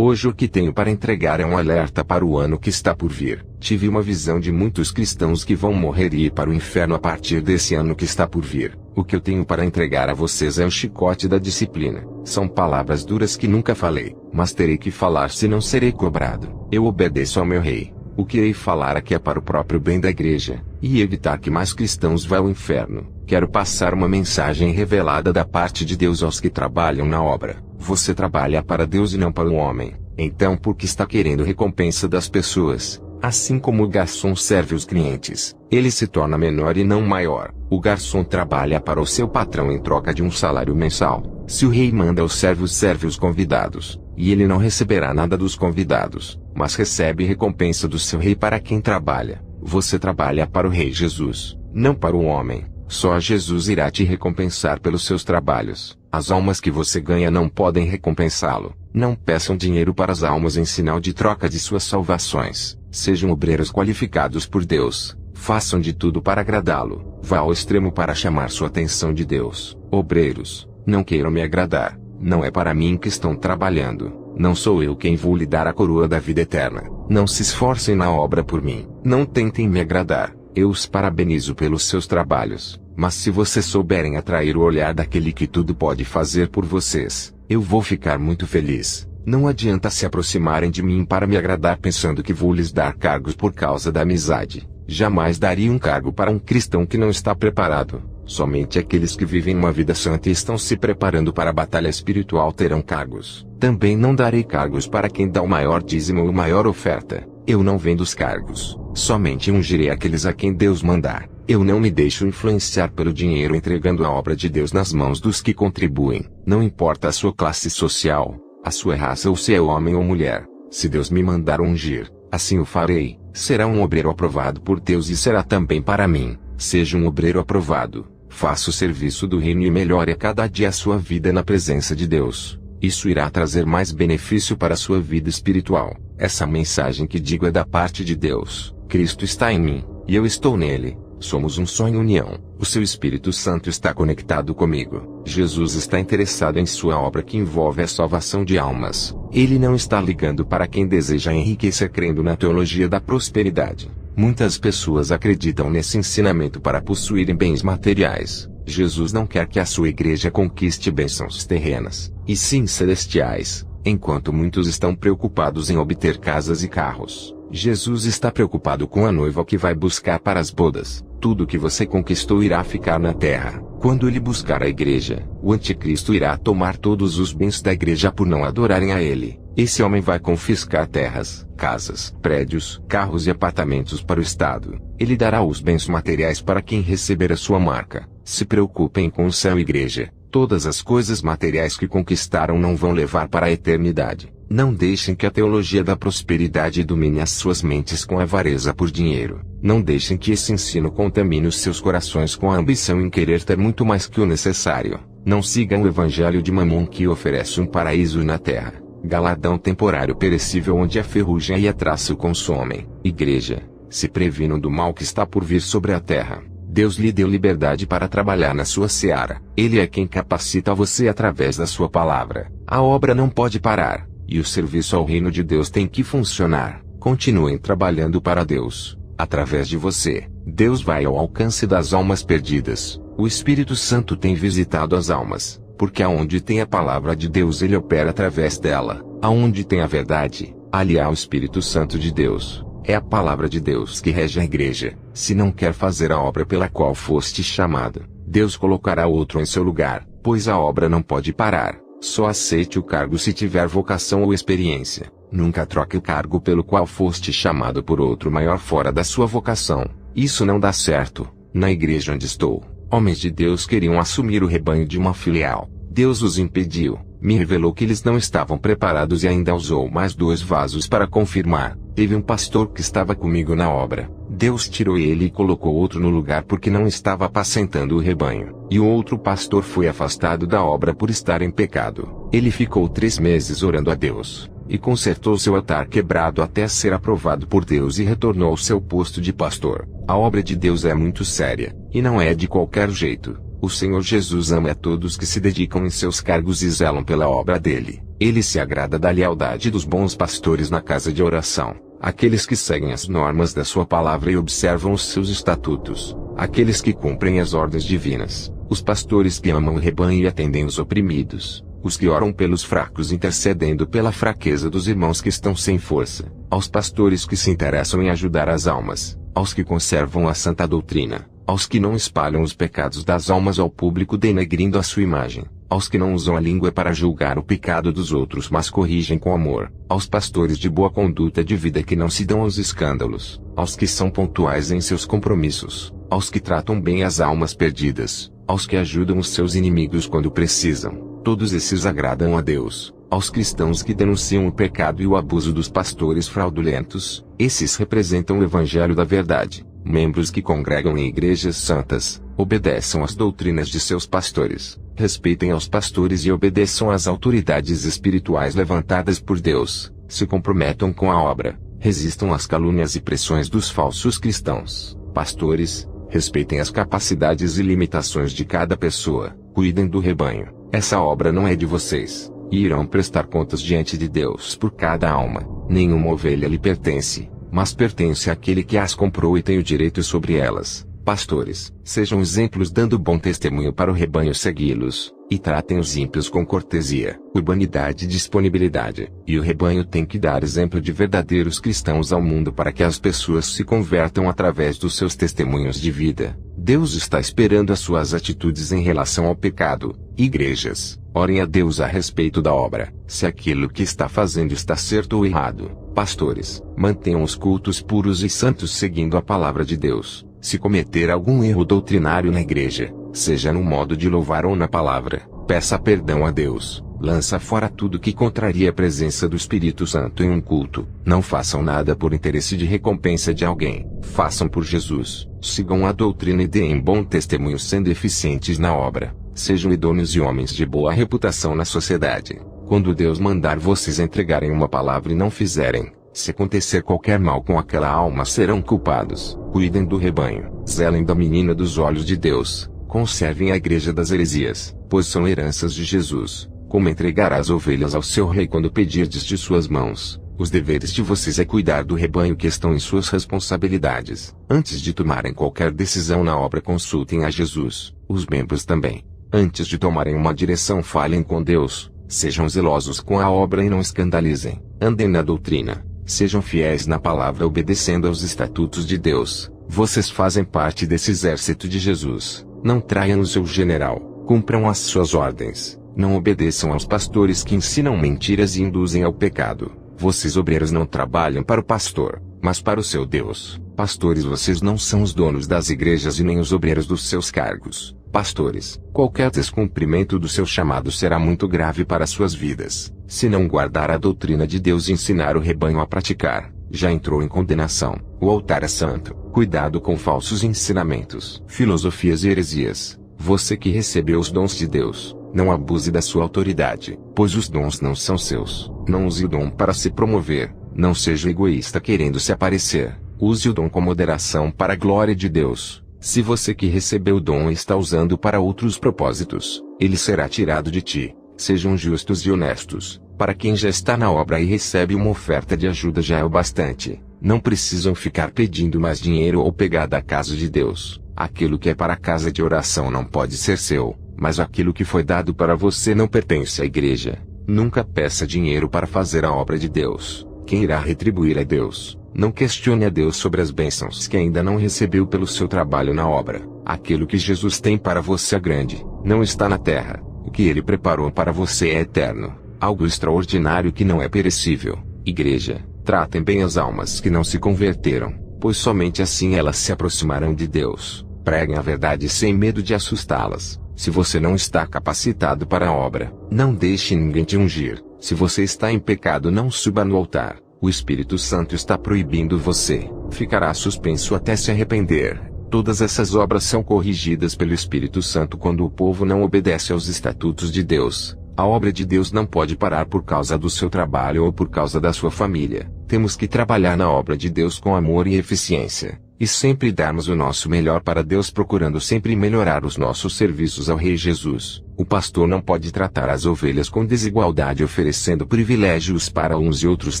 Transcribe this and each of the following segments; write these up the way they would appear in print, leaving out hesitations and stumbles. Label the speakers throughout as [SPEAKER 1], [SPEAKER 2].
[SPEAKER 1] Hoje o que tenho para entregar é um alerta para o ano que está por vir. Tive uma visão de muitos cristãos que vão morrer e ir para o inferno a partir desse ano que está por vir. O que eu tenho para entregar a vocês é o chicote da disciplina. São palavras duras que nunca falei, mas terei que falar se não serei cobrado. Eu obedeço ao meu rei. O que irei falar aqui é para o próprio bem da igreja, e evitar que mais cristãos vá ao inferno. Quero passar uma mensagem revelada da parte de Deus aos que trabalham na obra. Você trabalha para Deus e não para o homem. Então por que está querendo recompensa das pessoas? Assim como o garçom serve os clientes, ele se torna menor e não maior. O garçom trabalha para o seu patrão em troca de um salário mensal. Se o rei manda os servos, serve os convidados, e ele não receberá nada dos convidados, mas recebe recompensa do seu rei para quem trabalha. Você trabalha para o rei Jesus, não para o homem. Só Jesus irá te recompensar pelos seus trabalhos. As almas que você ganha não podem recompensá-lo. Não peçam dinheiro para as almas em sinal de troca de suas salvações. Sejam obreiros qualificados por Deus. Façam de tudo para agradá-lo. Vá ao extremo para chamar sua atenção de Deus. Obreiros, não queiram me agradar. Não é para mim que estão trabalhando. Não sou eu quem vou lhe dar a coroa da vida eterna. Não se esforcem na obra por mim. Não tentem me agradar. Eu os parabenizo pelos seus trabalhos. Mas se vocês souberem atrair o olhar daquele que tudo pode fazer por vocês, eu vou ficar muito feliz. Não adianta se aproximarem de mim para me agradar pensando que vou lhes dar cargos por causa da amizade. Jamais daria um cargo para um cristão que não está preparado. Somente aqueles que vivem uma vida santa e estão se preparando para a batalha espiritual terão cargos. Também não darei cargos para quem dá o maior dízimo ou maior oferta. Eu não vendo os cargos. Somente ungirei aqueles a quem Deus mandar. Eu não me deixo influenciar pelo dinheiro entregando a obra de Deus nas mãos dos que contribuem. Não importa a sua classe social, a sua raça ou se é homem ou mulher. Se Deus me mandar ungir, assim o farei. Será um obreiro aprovado por Deus e será também para mim. Seja um obreiro aprovado. Faça o serviço do reino e melhore a cada dia a sua vida na presença de Deus. Isso irá trazer mais benefício para a sua vida espiritual. Essa mensagem que digo é da parte de Deus. Cristo está em mim, e eu estou nele. Somos um só em união. O seu Espírito Santo está conectado comigo. Jesus está interessado em sua obra que envolve a salvação de almas. Ele não está ligando para quem deseja enriquecer crendo na teologia da prosperidade. Muitas pessoas acreditam nesse ensinamento para possuírem bens materiais. Jesus não quer que a sua igreja conquiste bênçãos terrenas, e sim celestiais, enquanto muitos estão preocupados em obter casas e carros. Jesus está preocupado com a noiva que vai buscar para as bodas. Tudo que você conquistou irá ficar na terra. Quando ele buscar a igreja, o anticristo irá tomar todos os bens da igreja por não adorarem a ele. Esse homem vai confiscar terras, casas, prédios, carros e apartamentos para o Estado. Ele dará os bens materiais para quem receber a sua marca. Se preocupem com o céu, igreja. Todas as coisas materiais que conquistaram não vão levar para a eternidade. Não deixem que a teologia da prosperidade domine as suas mentes com avareza por dinheiro. Não deixem que esse ensino contamine os seus corações com a ambição em querer ter muito mais que o necessário. Não sigam o evangelho de Mamon que oferece um paraíso na terra, galardão temporário perecível onde a ferrugem e a traça o consomem. Igreja, se previnam do mal que está por vir sobre a terra. Deus lhe deu liberdade para trabalhar na sua seara. Ele é quem capacita você através da sua palavra. A obra não pode parar, e o serviço ao reino de Deus tem que funcionar. Continuem trabalhando para Deus. Através de você, Deus vai ao alcance das almas perdidas. O Espírito Santo tem visitado as almas, porque aonde tem a palavra de Deus ele opera através dela. Aonde tem a verdade, ali há o Espírito Santo de Deus. É a palavra de Deus que rege a igreja. Se não quer fazer a obra pela qual foste chamado, Deus colocará outro em seu lugar, pois a obra não pode parar. Só aceite o cargo se tiver vocação ou experiência. Nunca troque o cargo pelo qual foste chamado por outro maior fora da sua vocação. Isso não dá certo. Na igreja onde estou, homens de Deus queriam assumir o rebanho de uma filial. Deus os impediu. Me revelou que eles não estavam preparados e ainda usou mais 2 vasos para confirmar. Teve um pastor que estava comigo na obra. Deus tirou ele e colocou outro no lugar porque não estava apacentando o rebanho. E o outro pastor foi afastado da obra por estar em pecado. Ele ficou 3 meses orando a Deus, e consertou seu altar quebrado até ser aprovado por Deus e retornou ao seu posto de pastor. A obra de Deus é muito séria, e não é de qualquer jeito. O Senhor Jesus ama a todos que se dedicam em seus cargos e zelam pela obra dele. Ele se agrada da lealdade dos bons pastores na casa de oração, aqueles que seguem as normas da sua palavra e observam os seus estatutos, aqueles que cumprem as ordens divinas, os pastores que amam o rebanho e atendem os oprimidos, os que oram pelos fracos intercedendo pela fraqueza dos irmãos que estão sem força, aos pastores que se interessam em ajudar as almas, aos que conservam a santa doutrina, aos que não espalham os pecados das almas ao público denegrindo a sua imagem, aos que não usam a língua para julgar o pecado dos outros mas corrigem com amor, aos pastores de boa conduta de vida que não se dão aos escândalos, aos que são pontuais em seus compromissos, aos que tratam bem as almas perdidas, aos que ajudam os seus inimigos quando precisam. Todos esses agradam a Deus. Aos cristãos que denunciam o pecado e o abuso dos pastores fraudulentos, esses representam o evangelho da verdade. Membros que congregam em igrejas santas, obedeçam às doutrinas de seus pastores, respeitem aos pastores e obedeçam às autoridades espirituais levantadas por Deus, se comprometam com a obra, resistam às calúnias e pressões dos falsos cristãos. Pastores, respeitem as capacidades e limitações de cada pessoa, cuidem do rebanho. Essa obra não é de vocês, e irão prestar contas diante de Deus por cada alma. Nenhuma ovelha lhe pertence, mas pertence àquele que as comprou e tem o direito sobre elas. Pastores, sejam exemplos dando bom testemunho para o rebanho segui-los, e tratem os ímpios com cortesia, urbanidade e disponibilidade. E o rebanho tem que dar exemplo de verdadeiros cristãos ao mundo para que as pessoas se convertam através dos seus testemunhos de vida. Deus está esperando as suas atitudes em relação ao pecado. Igrejas, orem a Deus a respeito da obra, se aquilo que está fazendo está certo ou errado. Pastores, mantenham os cultos puros e santos seguindo a palavra de Deus. Se cometer algum erro doutrinário na igreja, seja no modo de louvar ou na palavra, peça perdão a Deus. Lança fora tudo que contraria a presença do Espírito Santo em um culto. Não façam nada por interesse de recompensa de alguém. Façam por Jesus. Sigam a doutrina e deem bom testemunho sendo eficientes na obra. Sejam idôneos e homens de boa reputação na sociedade. Quando Deus mandar vocês entregarem uma palavra e não fizerem, se acontecer qualquer mal com aquela alma serão culpados. Cuidem do rebanho. Zelem da menina dos olhos de Deus. Conservem a igreja das heresias, pois são heranças de Jesus. Como entregar as ovelhas ao seu rei quando pedirdes de suas mãos? Os deveres de vocês é cuidar do rebanho que estão em suas responsabilidades. Antes de tomarem qualquer decisão na obra consultem a Jesus. Os membros também. Antes de tomarem uma direção falem com Deus. Sejam zelosos com a obra e não escandalizem. Andem na doutrina. Sejam fiéis na palavra obedecendo aos estatutos de Deus. Vocês fazem parte desse exército de Jesus. Não traiam o seu general. Cumpram as suas ordens. Não obedeçam aos pastores que ensinam mentiras e induzem ao pecado. Vocês obreiros não trabalham para o pastor, mas para o seu Deus. Pastores, vocês não são os donos das igrejas e nem os obreiros dos seus cargos. Pastores, qualquer descumprimento do seu chamado será muito grave para suas vidas. Se não guardar a doutrina de Deus e ensinar o rebanho a praticar, já entrou em condenação. O altar é santo. Cuidado com falsos ensinamentos, filosofias e heresias. Você que recebeu os dons de Deus, não abuse da sua autoridade, pois os dons não são seus. Não use o dom para se promover. Não seja egoísta querendo se aparecer. Use o dom com moderação para a glória de Deus. Se você que recebeu o dom está usando para outros propósitos, ele será tirado de ti. Sejam justos e honestos. Para quem já está na obra e recebe uma oferta de ajuda já é o bastante. Não precisam ficar pedindo mais dinheiro ou pegar da casa de Deus. Aquilo que é para a casa de oração não pode ser seu, mas aquilo que foi dado para você não pertence à igreja. Nunca peça dinheiro para fazer a obra de Deus. Quem irá retribuir é Deus. Não questione a Deus sobre as bênçãos que ainda não recebeu pelo seu trabalho na obra. Aquilo que Jesus tem para você é grande, não está na terra. O que ele preparou para você é eterno, algo extraordinário que não é perecível. Igreja, tratem bem as almas que não se converteram, pois somente assim elas se aproximarão de Deus. Preguem a verdade sem medo de assustá-las. Se você não está capacitado para a obra, não deixe ninguém te ungir. Se você está em pecado, não suba no altar. O Espírito Santo está proibindo você. Ficará suspenso até se arrepender. Todas essas obras são corrigidas pelo Espírito Santo quando o povo não obedece aos estatutos de Deus. A obra de Deus não pode parar por causa do seu trabalho ou por causa da sua família. Temos que trabalhar na obra de Deus com amor e eficiência. e sempre darmos o nosso melhor para Deus, procurando sempre melhorar os nossos serviços ao Rei Jesus. O pastor não pode tratar as ovelhas com desigualdade, oferecendo privilégios para uns e outros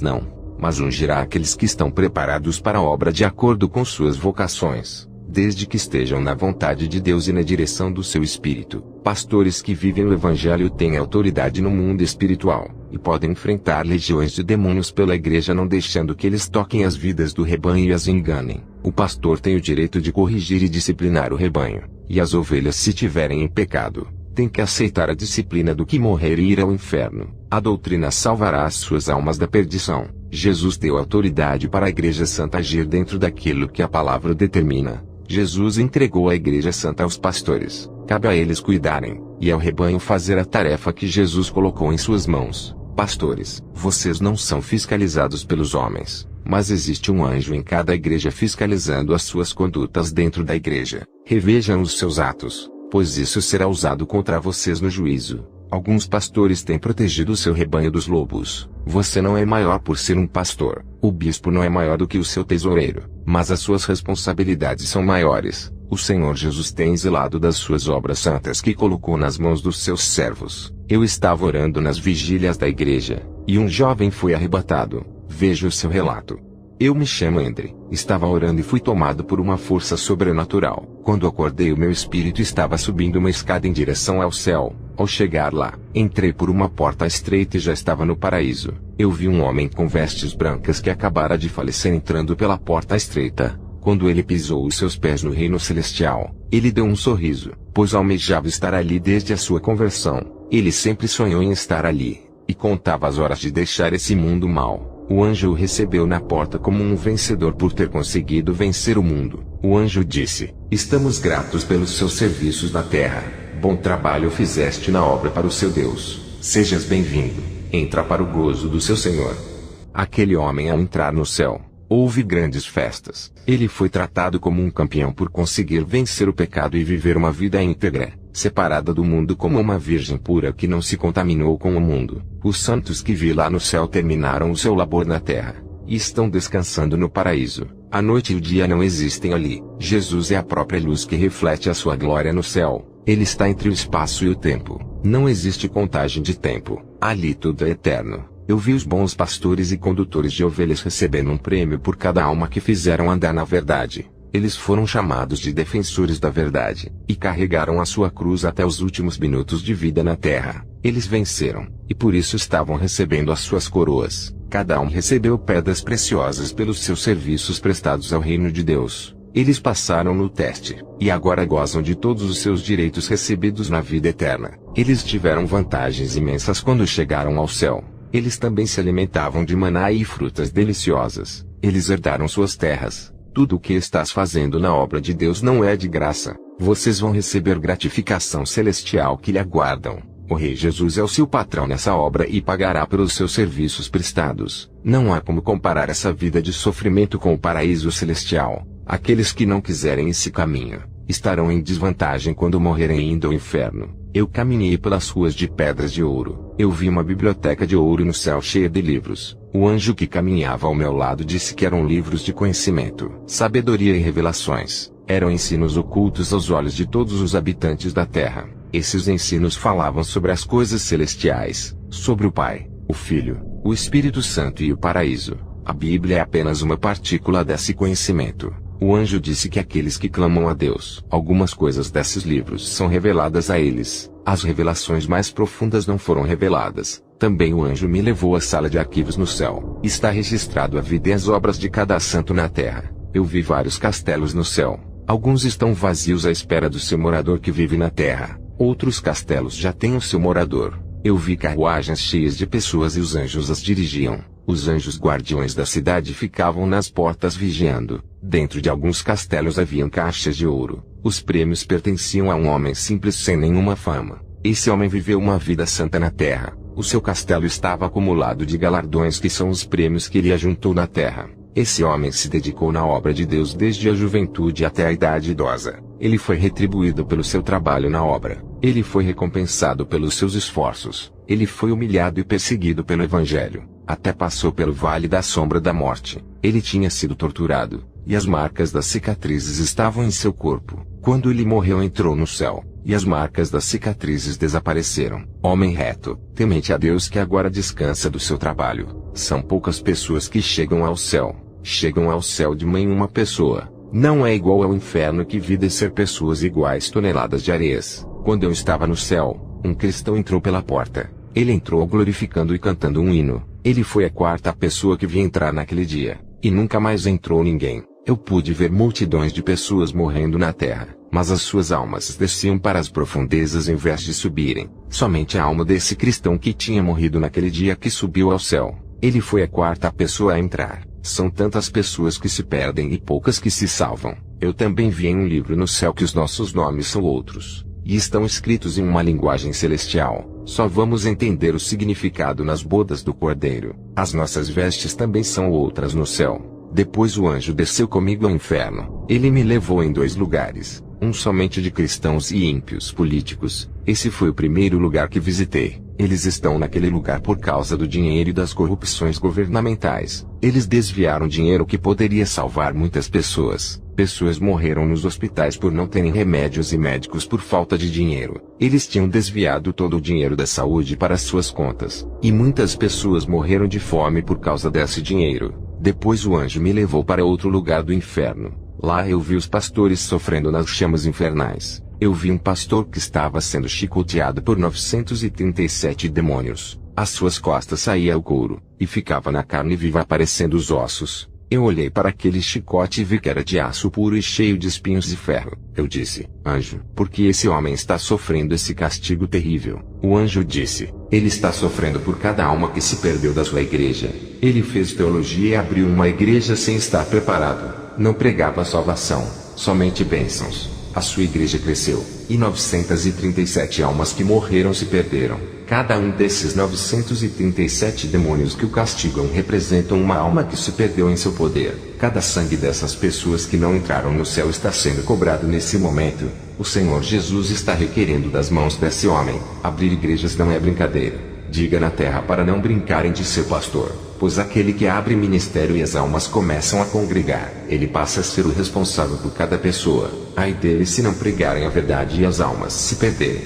[SPEAKER 1] não, mas ungirá aqueles que estão preparados para a obra de acordo com suas vocações, desde que estejam na vontade de Deus e na direção do seu Espírito. Pastores que vivem o Evangelho têm autoridade no mundo espiritual, e podem enfrentar legiões de demônios pela igreja, não deixando que eles toquem as vidas do rebanho e as enganem. O pastor tem o direito de corrigir e disciplinar o rebanho, e as ovelhas, se tiverem em pecado, tem que aceitar a disciplina do que morrer e ir ao inferno. A doutrina salvará as suas almas da perdição. Jesus deu autoridade para a Igreja Santa agir dentro daquilo que a palavra determina. Jesus entregou a Igreja Santa aos pastores. Cabe a eles cuidarem, e ao rebanho fazer a tarefa que Jesus colocou em suas mãos. Pastores, vocês não são fiscalizados pelos homens, mas existe um anjo em cada igreja fiscalizando as suas condutas dentro da igreja. Revejam os seus atos, pois isso será usado contra vocês no juízo. Alguns pastores têm protegido o seu rebanho dos lobos. Você não é maior por ser um pastor. O bispo não é maior do que o seu tesoureiro, mas as suas responsabilidades são maiores. O Senhor Jesus tem zelado das suas obras santas que colocou nas mãos dos seus servos. Eu estava orando nas vigílias da igreja, e um jovem foi arrebatado. Veja o seu relato. Eu me chamo Andre. Estava orando e fui tomado por uma força sobrenatural. Quando acordei, o meu espírito estava subindo uma escada em direção ao céu. Ao chegar lá, entrei por uma porta estreita e já estava no paraíso. Eu vi um homem com vestes brancas que acabara de falecer entrando pela porta estreita. Quando ele pisou os seus pés no reino celestial, ele deu um sorriso, pois almejava estar ali desde a sua conversão. Ele sempre sonhou em estar ali, e contava as horas de deixar esse mundo mau. O anjo o recebeu na porta como um vencedor por ter conseguido vencer o mundo. O anjo disse: "Estamos gratos pelos seus serviços na terra. Bom trabalho fizeste na obra para o seu Deus. Sejas bem-vindo. Entra para o gozo do seu Senhor." Aquele homem, ao entrar no céu, houve grandes festas. Ele foi tratado como um campeão por conseguir vencer o pecado e viver uma vida íntegra, separada do mundo como uma virgem pura que não se contaminou com o mundo. Os santos que vi lá no céu terminaram o seu labor na terra, e estão descansando no paraíso. A noite e o dia não existem ali. Jesus é a própria luz que reflete a sua glória no céu. Ele está entre o espaço e o tempo. Não existe contagem de tempo. Ali tudo é eterno. Eu vi os bons pastores e condutores de ovelhas recebendo um prêmio por cada alma que fizeram andar na verdade. Eles foram chamados de defensores da verdade, e carregaram a sua cruz até os últimos minutos de vida na terra. Eles venceram, e por isso estavam recebendo as suas coroas. Cada um recebeu pedras preciosas pelos seus serviços prestados ao reino de Deus. Eles passaram no teste, e agora gozam de todos os seus direitos recebidos na vida eterna. Eles tiveram vantagens imensas quando chegaram ao céu. Eles também se alimentavam de maná e frutas deliciosas. Eles herdaram suas terras. Tudo o que estás fazendo na obra de Deus não é de graça. Vocês vão receber gratificação celestial que lhe aguardam. O Rei Jesus é o seu patrão nessa obra e pagará pelos seus serviços prestados. Não há como comparar essa vida de sofrimento com o paraíso celestial. Aqueles que não quiserem esse caminho, estarão em desvantagem quando morrerem indo ao inferno. Eu caminhei pelas ruas de pedras de ouro. Eu vi uma biblioteca de ouro no céu cheia de livros. O anjo que caminhava ao meu lado disse que eram livros de conhecimento, sabedoria e revelações. Eram ensinos ocultos aos olhos de todos os habitantes da terra. Esses ensinos falavam sobre as coisas celestiais, sobre o Pai, o Filho, o Espírito Santo e o paraíso. A Bíblia é apenas uma partícula desse conhecimento. O anjo disse que aqueles que clamam a Deus, algumas coisas desses livros são reveladas a eles. As revelações mais profundas não foram reveladas. Também o anjo me levou à sala de arquivos no céu. Está registrado a vida e as obras de cada santo na terra. Eu vi vários castelos no céu. Alguns estão vazios à espera do seu morador que vive na terra. Outros castelos já têm o seu morador. Eu vi carruagens cheias de pessoas e os anjos as dirigiam. Os anjos guardiões da cidade ficavam nas portas vigiando. Dentro de alguns castelos haviam caixas de ouro. Os prêmios pertenciam a um homem simples sem nenhuma fama. Esse homem viveu uma vida santa na terra. O seu castelo estava acumulado de galardões que são os prêmios que ele ajuntou na terra. Esse homem se dedicou na obra de Deus desde a juventude até a idade idosa. Ele foi retribuído pelo seu trabalho na obra. Ele foi recompensado pelos seus esforços. Ele foi humilhado e perseguido pelo Evangelho. até passou pelo vale da sombra da morte. Ele tinha sido torturado, e as marcas das cicatrizes estavam em seu corpo. Quando ele morreu, entrou no céu, e as marcas das cicatrizes desapareceram. Homem reto, temente a Deus, que agora descansa do seu trabalho. São poucas pessoas que chegam ao céu. Chegam ao céu de uma pessoa. Não é igual ao inferno, que vi descer pessoas iguais toneladas de areias. Quando eu estava no céu, um cristão entrou pela porta. Ele entrou glorificando e cantando um hino. Ele foi a quarta pessoa que vi entrar naquele dia. E nunca mais entrou ninguém. Eu pude ver multidões de pessoas morrendo na terra, mas as suas almas desciam para as profundezas em vez de subirem. Somente a alma desse cristão que tinha morrido naquele dia que subiu ao céu. Ele foi a quarta pessoa a entrar. São tantas pessoas que se perdem e poucas que se salvam. Eu também vi em um livro no céu que os nossos nomes são outros, e estão escritos em uma linguagem celestial. Só vamos entender o significado nas bodas do Cordeiro. As nossas vestes também são outras no céu. Depois o anjo desceu comigo ao inferno. Ele me levou em 2 lugares, um somente de cristãos e ímpios políticos. Esse foi o primeiro lugar que visitei. Eles estão naquele lugar por causa do dinheiro e das corrupções governamentais. Eles desviaram dinheiro que poderia salvar muitas pessoas. Pessoas morreram nos hospitais por não terem remédios e médicos por falta de dinheiro. Eles tinham desviado todo o dinheiro da saúde para suas contas. E muitas pessoas morreram de fome por causa desse dinheiro. Depois o anjo me levou para outro lugar do inferno. Lá eu vi os pastores sofrendo nas chamas infernais. Eu vi um pastor que estava sendo chicoteado por 937 demônios. Às suas costas saía o couro, e ficava na carne viva aparecendo os ossos. Eu olhei para aquele chicote e vi que era de aço puro e cheio de espinhos de ferro. Eu disse: anjo, por que esse homem está sofrendo esse castigo terrível? O anjo disse: ele está sofrendo por cada alma que se perdeu da sua igreja. Ele fez teologia e abriu uma igreja sem estar preparado. Não pregava salvação, somente bênçãos. A sua igreja cresceu, e 937 almas que morreram se perderam. Cada um desses 937 demônios que o castigam representam uma alma que se perdeu em seu poder. Cada sangue dessas pessoas que não entraram no céu está sendo cobrado nesse momento. O Senhor Jesus está requerendo das mãos desse homem. Abrir igrejas não é brincadeira. Diga na terra para não brincarem de ser pastor, pois aquele que abre ministério e as almas começam a congregar, ele passa a ser o responsável por cada pessoa. Ai deles se não pregarem a verdade e as almas se perderem.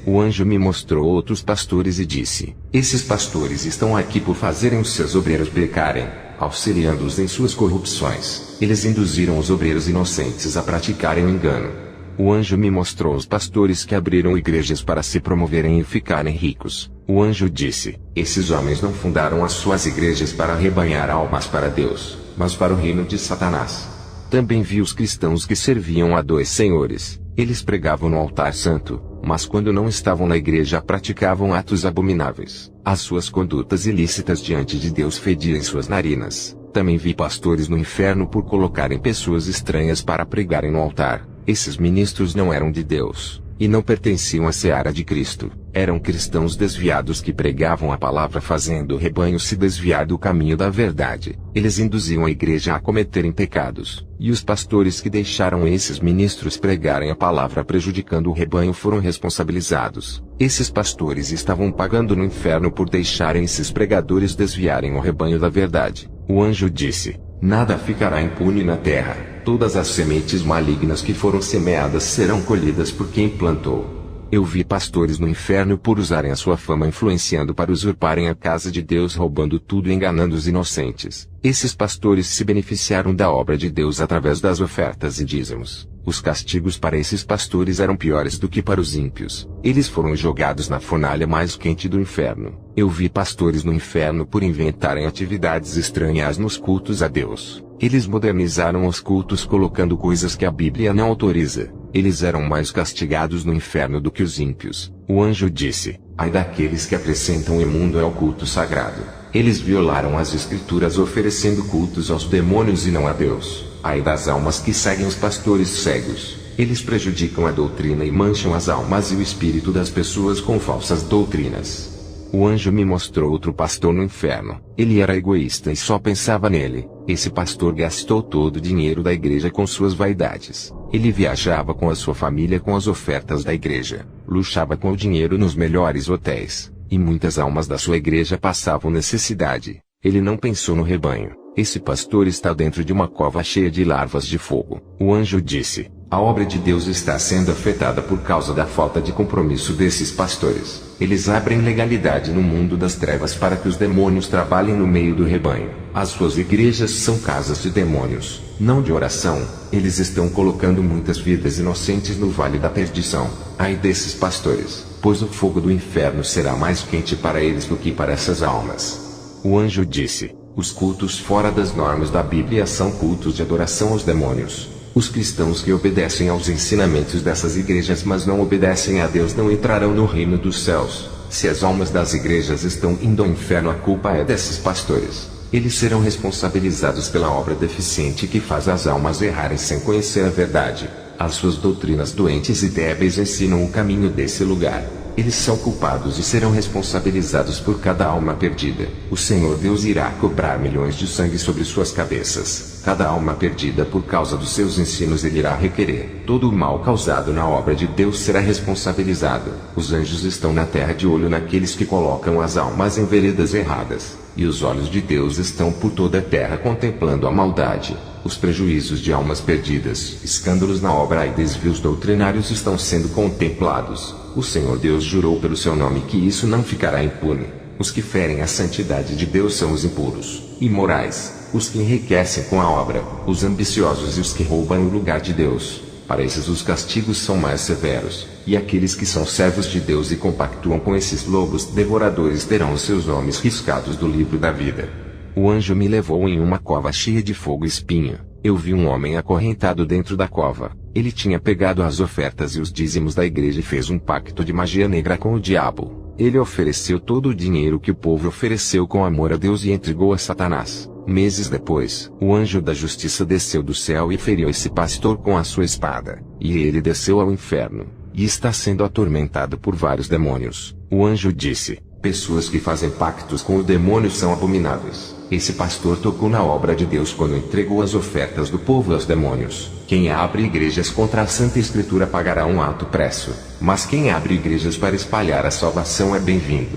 [SPEAKER 1] O anjo me mostrou outros pastores e disse: esses pastores estão aqui por fazerem os seus obreiros pecarem, auxiliando-os em suas corrupções. Eles induziram os obreiros inocentes a praticarem o engano. O anjo me mostrou os pastores que abriram igrejas para se promoverem e ficarem ricos. O anjo disse: esses homens não fundaram as suas igrejas para arrebanhar almas para Deus, mas para o reino de Satanás. Também vi os cristãos que serviam a 2 senhores. Eles pregavam no altar santo, mas quando não estavam na igreja praticavam atos abomináveis. As suas condutas ilícitas diante de Deus fediam em suas narinas. Também vi pastores no inferno por colocarem pessoas estranhas para pregarem no altar. Esses ministros não eram de Deus, e não pertenciam à seara de Cristo. Eram cristãos desviados que pregavam a palavra fazendo o rebanho se desviar do caminho da verdade. Eles induziam a igreja a cometerem pecados, e os pastores que deixaram esses ministros pregarem a palavra prejudicando o rebanho foram responsabilizados. Esses pastores estavam pagando no inferno por deixarem esses pregadores desviarem o rebanho da verdade. O anjo disse: nada ficará impune na terra. Todas as sementes malignas que foram semeadas serão colhidas por quem plantou. Eu vi pastores no inferno por usarem a sua fama influenciando para usurparem a casa de Deus, roubando tudo e enganando os inocentes. Esses pastores se beneficiaram da obra de Deus através das ofertas e dízimos. Os castigos para esses pastores eram piores do que para os ímpios. Eles foram jogados na fornalha mais quente do inferno. Eu vi pastores no inferno por inventarem atividades estranhas nos cultos a Deus. Eles modernizaram os cultos colocando coisas que a Bíblia não autoriza. Eles eram mais castigados no inferno do que os ímpios. O anjo disse: ai daqueles que acrescentam imundo ao culto sagrado. Eles violaram as escrituras oferecendo cultos aos demônios e não a Deus. Ai das almas que seguem os pastores cegos. Eles prejudicam a doutrina e mancham as almas e o espírito das pessoas com falsas doutrinas. O anjo me mostrou outro pastor no inferno. Ele era egoísta e só pensava nele. Esse pastor gastou todo o dinheiro da igreja com suas vaidades. Ele viajava com a sua família com as ofertas da igreja. Luxava com o dinheiro nos melhores hotéis. E muitas almas da sua igreja passavam necessidade. Ele não pensou no rebanho. Esse pastor está dentro de uma cova cheia de larvas de fogo. O anjo disse: a obra de Deus está sendo afetada por causa da falta de compromisso desses pastores. Eles abrem legalidade no mundo das trevas para que os demônios trabalhem no meio do rebanho. As suas igrejas são casas de demônios, não de oração. Eles estão colocando muitas vidas inocentes no vale da perdição. Ai desses pastores, pois o fogo do inferno será mais quente para eles do que para essas almas. O anjo disse: os cultos fora das normas da Bíblia são cultos de adoração aos demônios. Os cristãos que obedecem aos ensinamentos dessas igrejas mas não obedecem a Deus não entrarão no reino dos céus. Se as almas das igrejas estão indo ao inferno, a culpa é desses pastores. Eles serão responsabilizados pela obra deficiente que faz as almas errarem sem conhecer a verdade. As suas doutrinas doentes e débeis ensinam o caminho desse lugar. Eles são culpados e serão responsabilizados por cada alma perdida. O Senhor Deus irá cobrar milhões de sangue sobre suas cabeças. Cada alma perdida por causa dos seus ensinos ele irá requerer. Todo o mal causado na obra de Deus será responsabilizado. Os anjos estão na terra de olho naqueles que colocam as almas em veredas erradas. E os olhos de Deus estão por toda a terra contemplando a maldade, os prejuízos de almas perdidas, escândalos na obra e desvios doutrinários estão sendo contemplados. O Senhor Deus jurou pelo seu nome que isso não ficará impune. Os que ferem a santidade de Deus são os impuros, imorais, os que enriquecem com a obra, os ambiciosos e os que roubam o lugar de Deus. Para esses os castigos são mais severos, e aqueles que são servos de Deus e compactuam com esses lobos devoradores terão os seus nomes riscados do livro da vida. O anjo me levou em uma cova cheia de fogo e espinho. Eu vi um homem acorrentado dentro da cova. Ele tinha pegado as ofertas e os dízimos da igreja e fez um pacto de magia negra com o diabo. Ele ofereceu todo o dinheiro que o povo ofereceu com amor a Deus e entregou a Satanás. Meses depois, o anjo da justiça desceu do céu e feriu esse pastor com a sua espada. E ele desceu ao inferno, e está sendo atormentado por vários demônios. O anjo disse: pessoas que fazem pactos com o demônio são abomináveis. Esse pastor tocou na obra de Deus quando entregou as ofertas do povo aos demônios. Quem abre igrejas contra a Santa Escritura pagará um alto preço, mas quem abre igrejas para espalhar a salvação é bem-vindo.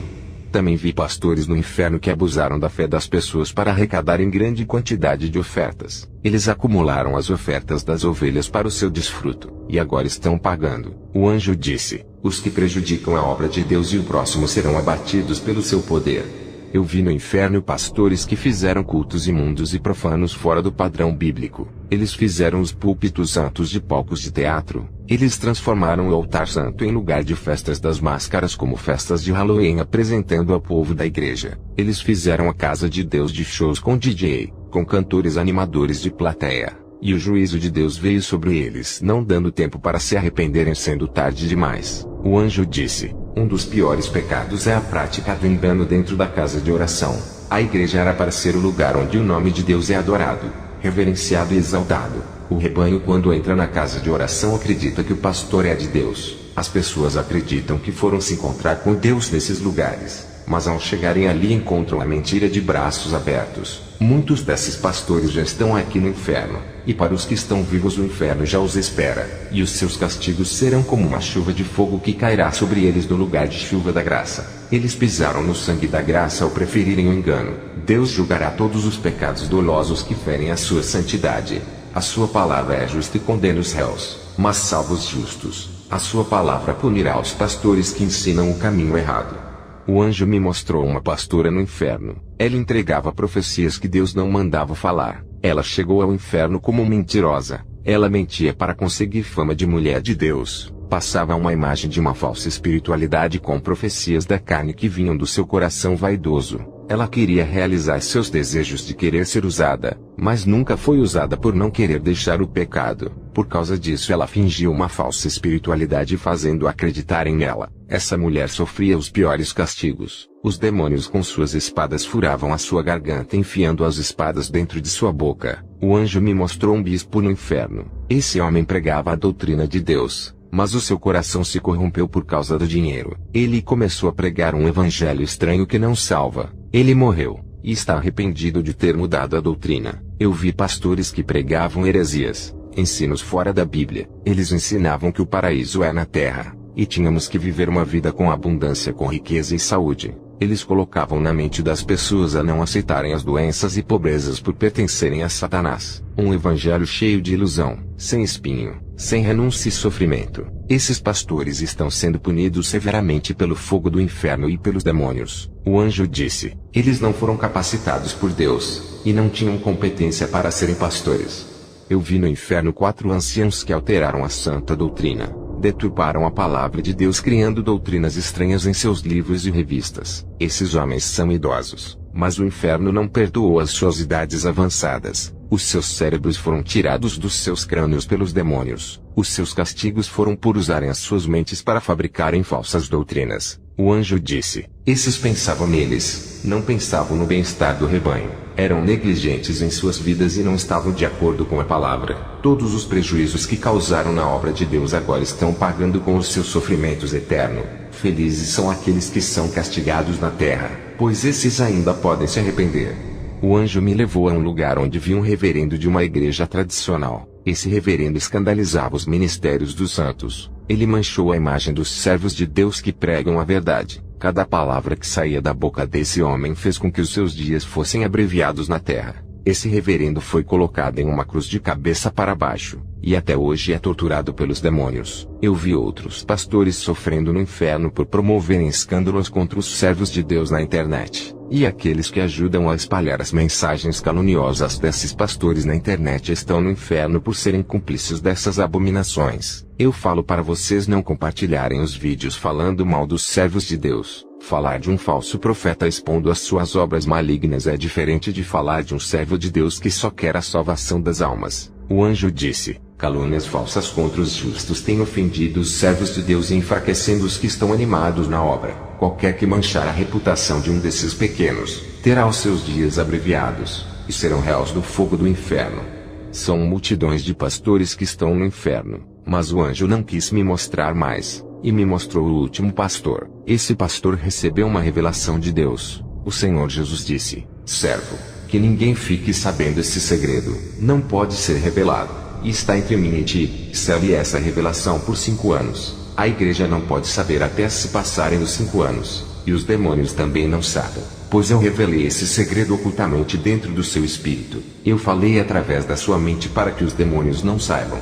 [SPEAKER 1] Também vi pastores no inferno que abusaram da fé das pessoas para arrecadarem grande quantidade de ofertas. Eles acumularam as ofertas das ovelhas para o seu desfruto, e agora estão pagando. O anjo disse: os que prejudicam a obra de Deus e o próximo serão abatidos pelo seu poder. Eu vi no inferno pastores que fizeram cultos imundos e profanos fora do padrão bíblico. Eles fizeram os púlpitos santos de palcos de teatro. Eles transformaram o altar santo em lugar de festas das máscaras como festas de Halloween apresentando ao povo da igreja. Eles fizeram a casa de Deus de shows com DJ, com cantores animadores de plateia. E o juízo de Deus veio sobre eles, não dando tempo para se arrependerem sendo tarde demais. O anjo disse: um dos piores pecados é a prática do engano dentro da casa de oração. A igreja era para ser o lugar onde o nome de Deus é adorado, reverenciado e exaltado. O rebanho, quando entra na casa de oração, acredita que o pastor é de Deus. As pessoas acreditam que foram se encontrar com Deus nesses lugares, mas ao chegarem ali encontram a mentira de braços abertos. Muitos desses pastores já estão aqui no inferno, e para os que estão vivos o inferno já os espera, e os seus castigos serão como uma chuva de fogo que cairá sobre eles no lugar de chuva da graça. Eles pisaram no sangue da graça ao preferirem o engano. Deus julgará todos os pecados dolosos que ferem a sua santidade. A sua palavra é justa e condena os réus, mas salva os justos. A sua palavra punirá os pastores que ensinam o caminho errado. O anjo me mostrou uma pastora no inferno. Ela entregava profecias que Deus não mandava falar. Ela chegou ao inferno como mentirosa. Ela mentia para conseguir fama de mulher de Deus. Passava uma imagem de uma falsa espiritualidade com profecias da carne que vinham do seu coração vaidoso. Ela queria realizar seus desejos de querer ser usada, mas nunca foi usada por não querer deixar o pecado. Por causa disso ela fingiu uma falsa espiritualidade fazendo acreditarem nela. Essa mulher sofria os piores castigos. Os demônios com suas espadas furavam a sua garganta enfiando as espadas dentro de sua boca. O anjo me mostrou um bispo no inferno. Esse homem pregava a doutrina de Deus, mas o seu coração se corrompeu por causa do dinheiro. Ele começou a pregar um evangelho estranho que não salva. Ele morreu, e está arrependido de ter mudado a doutrina. Eu vi pastores que pregavam heresias, ensinos fora da Bíblia. Eles ensinavam que o paraíso é na terra, e tínhamos que viver uma vida com abundância, com riqueza e saúde. Eles colocavam na mente das pessoas a não aceitarem as doenças e pobrezas por pertencerem a Satanás. Um evangelho cheio de ilusão, sem espinho, sem renúncia e sofrimento. Esses pastores estão sendo punidos severamente pelo fogo do inferno e pelos demônios. O anjo disse: eles não foram capacitados por Deus, e não tinham competência para serem pastores. Eu vi no inferno 4 anciãos que alteraram a santa doutrina. Deturparam a palavra de Deus criando doutrinas estranhas em seus livros e revistas. Esses homens são idosos, mas o inferno não perdoou as suas idades avançadas. Os seus cérebros foram tirados dos seus crânios pelos demônios. Os seus castigos foram por usarem as suas mentes para fabricarem falsas doutrinas. O anjo disse: esses pensavam neles, não pensavam no bem-estar do rebanho. Eram negligentes em suas vidas e não estavam de acordo com a palavra. Todos os prejuízos que causaram na obra de Deus agora estão pagando com os seus sofrimentos eternos. Felizes são aqueles que são castigados na terra, pois esses ainda podem se arrepender. O anjo me levou a um lugar onde vi um reverendo de uma igreja tradicional. Esse reverendo escandalizava os ministérios dos santos. Ele manchou a imagem dos servos de Deus que pregam a verdade. Cada palavra que saía da boca desse homem fez com que os seus dias fossem abreviados na terra. Esse reverendo foi colocado em uma cruz de cabeça para baixo, e até hoje é torturado pelos demônios. Eu vi outros pastores sofrendo no inferno por promoverem escândalos contra os servos de Deus na internet. E aqueles que ajudam a espalhar as mensagens caluniosas desses pastores na internet estão no inferno por serem cúmplices dessas abominações. Eu falo para vocês não compartilharem os vídeos falando mal dos servos de Deus. Falar de um falso profeta expondo as suas obras malignas é diferente de falar de um servo de Deus que só quer a salvação das almas. O anjo disse: calúnias falsas contra os justos têm ofendido os servos de Deus e enfraquecendo os que estão animados na obra. Qualquer que manchar a reputação de um desses pequenos, terá os seus dias abreviados, e serão réus do fogo do inferno. São multidões de pastores que estão no inferno, mas o anjo não quis me mostrar mais, e me mostrou o último pastor. Esse pastor recebeu uma revelação de Deus. O Senhor Jesus disse: servo, que ninguém fique sabendo esse segredo, não pode ser revelado, e está entre mim e ti. Sele essa revelação por 5 anos. A igreja não pode saber até se passarem os 5 anos, e os demônios também não sabem, pois eu revelei esse segredo ocultamente dentro do seu espírito. Eu falei através da sua mente para que os demônios não saibam.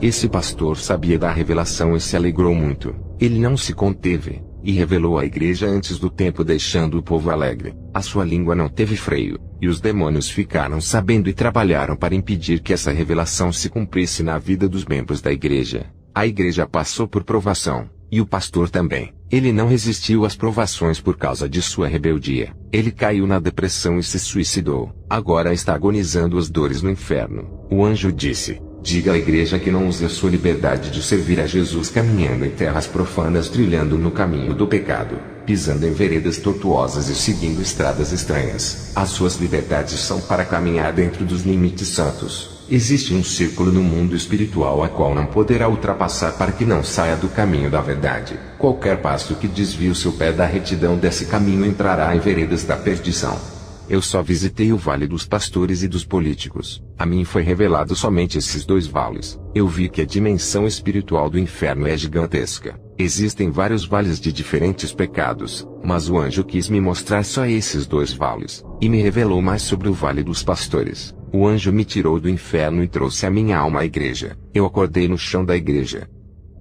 [SPEAKER 1] Esse pastor sabia da revelação e se alegrou muito. Ele não se conteve, e revelou à igreja antes do tempo, deixando o povo alegre. A sua língua não teve freio, e os demônios ficaram sabendo e trabalharam para impedir que essa revelação se cumprisse na vida dos membros da igreja. A igreja passou por provação, e o pastor também. Ele não resistiu às provações por causa de sua rebeldia. Ele caiu na depressão e se suicidou. Agora está agonizando as dores no inferno. O anjo disse: diga à igreja que não use a sua liberdade de servir a Jesus caminhando em terras profanas, trilhando no caminho do pecado, pisando em veredas tortuosas e seguindo estradas estranhas. As suas liberdades são para caminhar dentro dos limites santos. Existe um círculo no mundo espiritual a qual não poderá ultrapassar para que não saia do caminho da verdade. Qualquer passo que desvie o seu pé da retidão desse caminho entrará em veredas da perdição. Eu só visitei o vale dos pastores e dos políticos. A mim foi revelado somente esses 2 vales. Eu vi que a dimensão espiritual do inferno é gigantesca. Existem vários vales de diferentes pecados, mas o anjo quis me mostrar só esses 2 vales, e me revelou mais sobre o vale dos pastores. O anjo me tirou do inferno e trouxe a minha alma à igreja. Eu acordei no chão da igreja.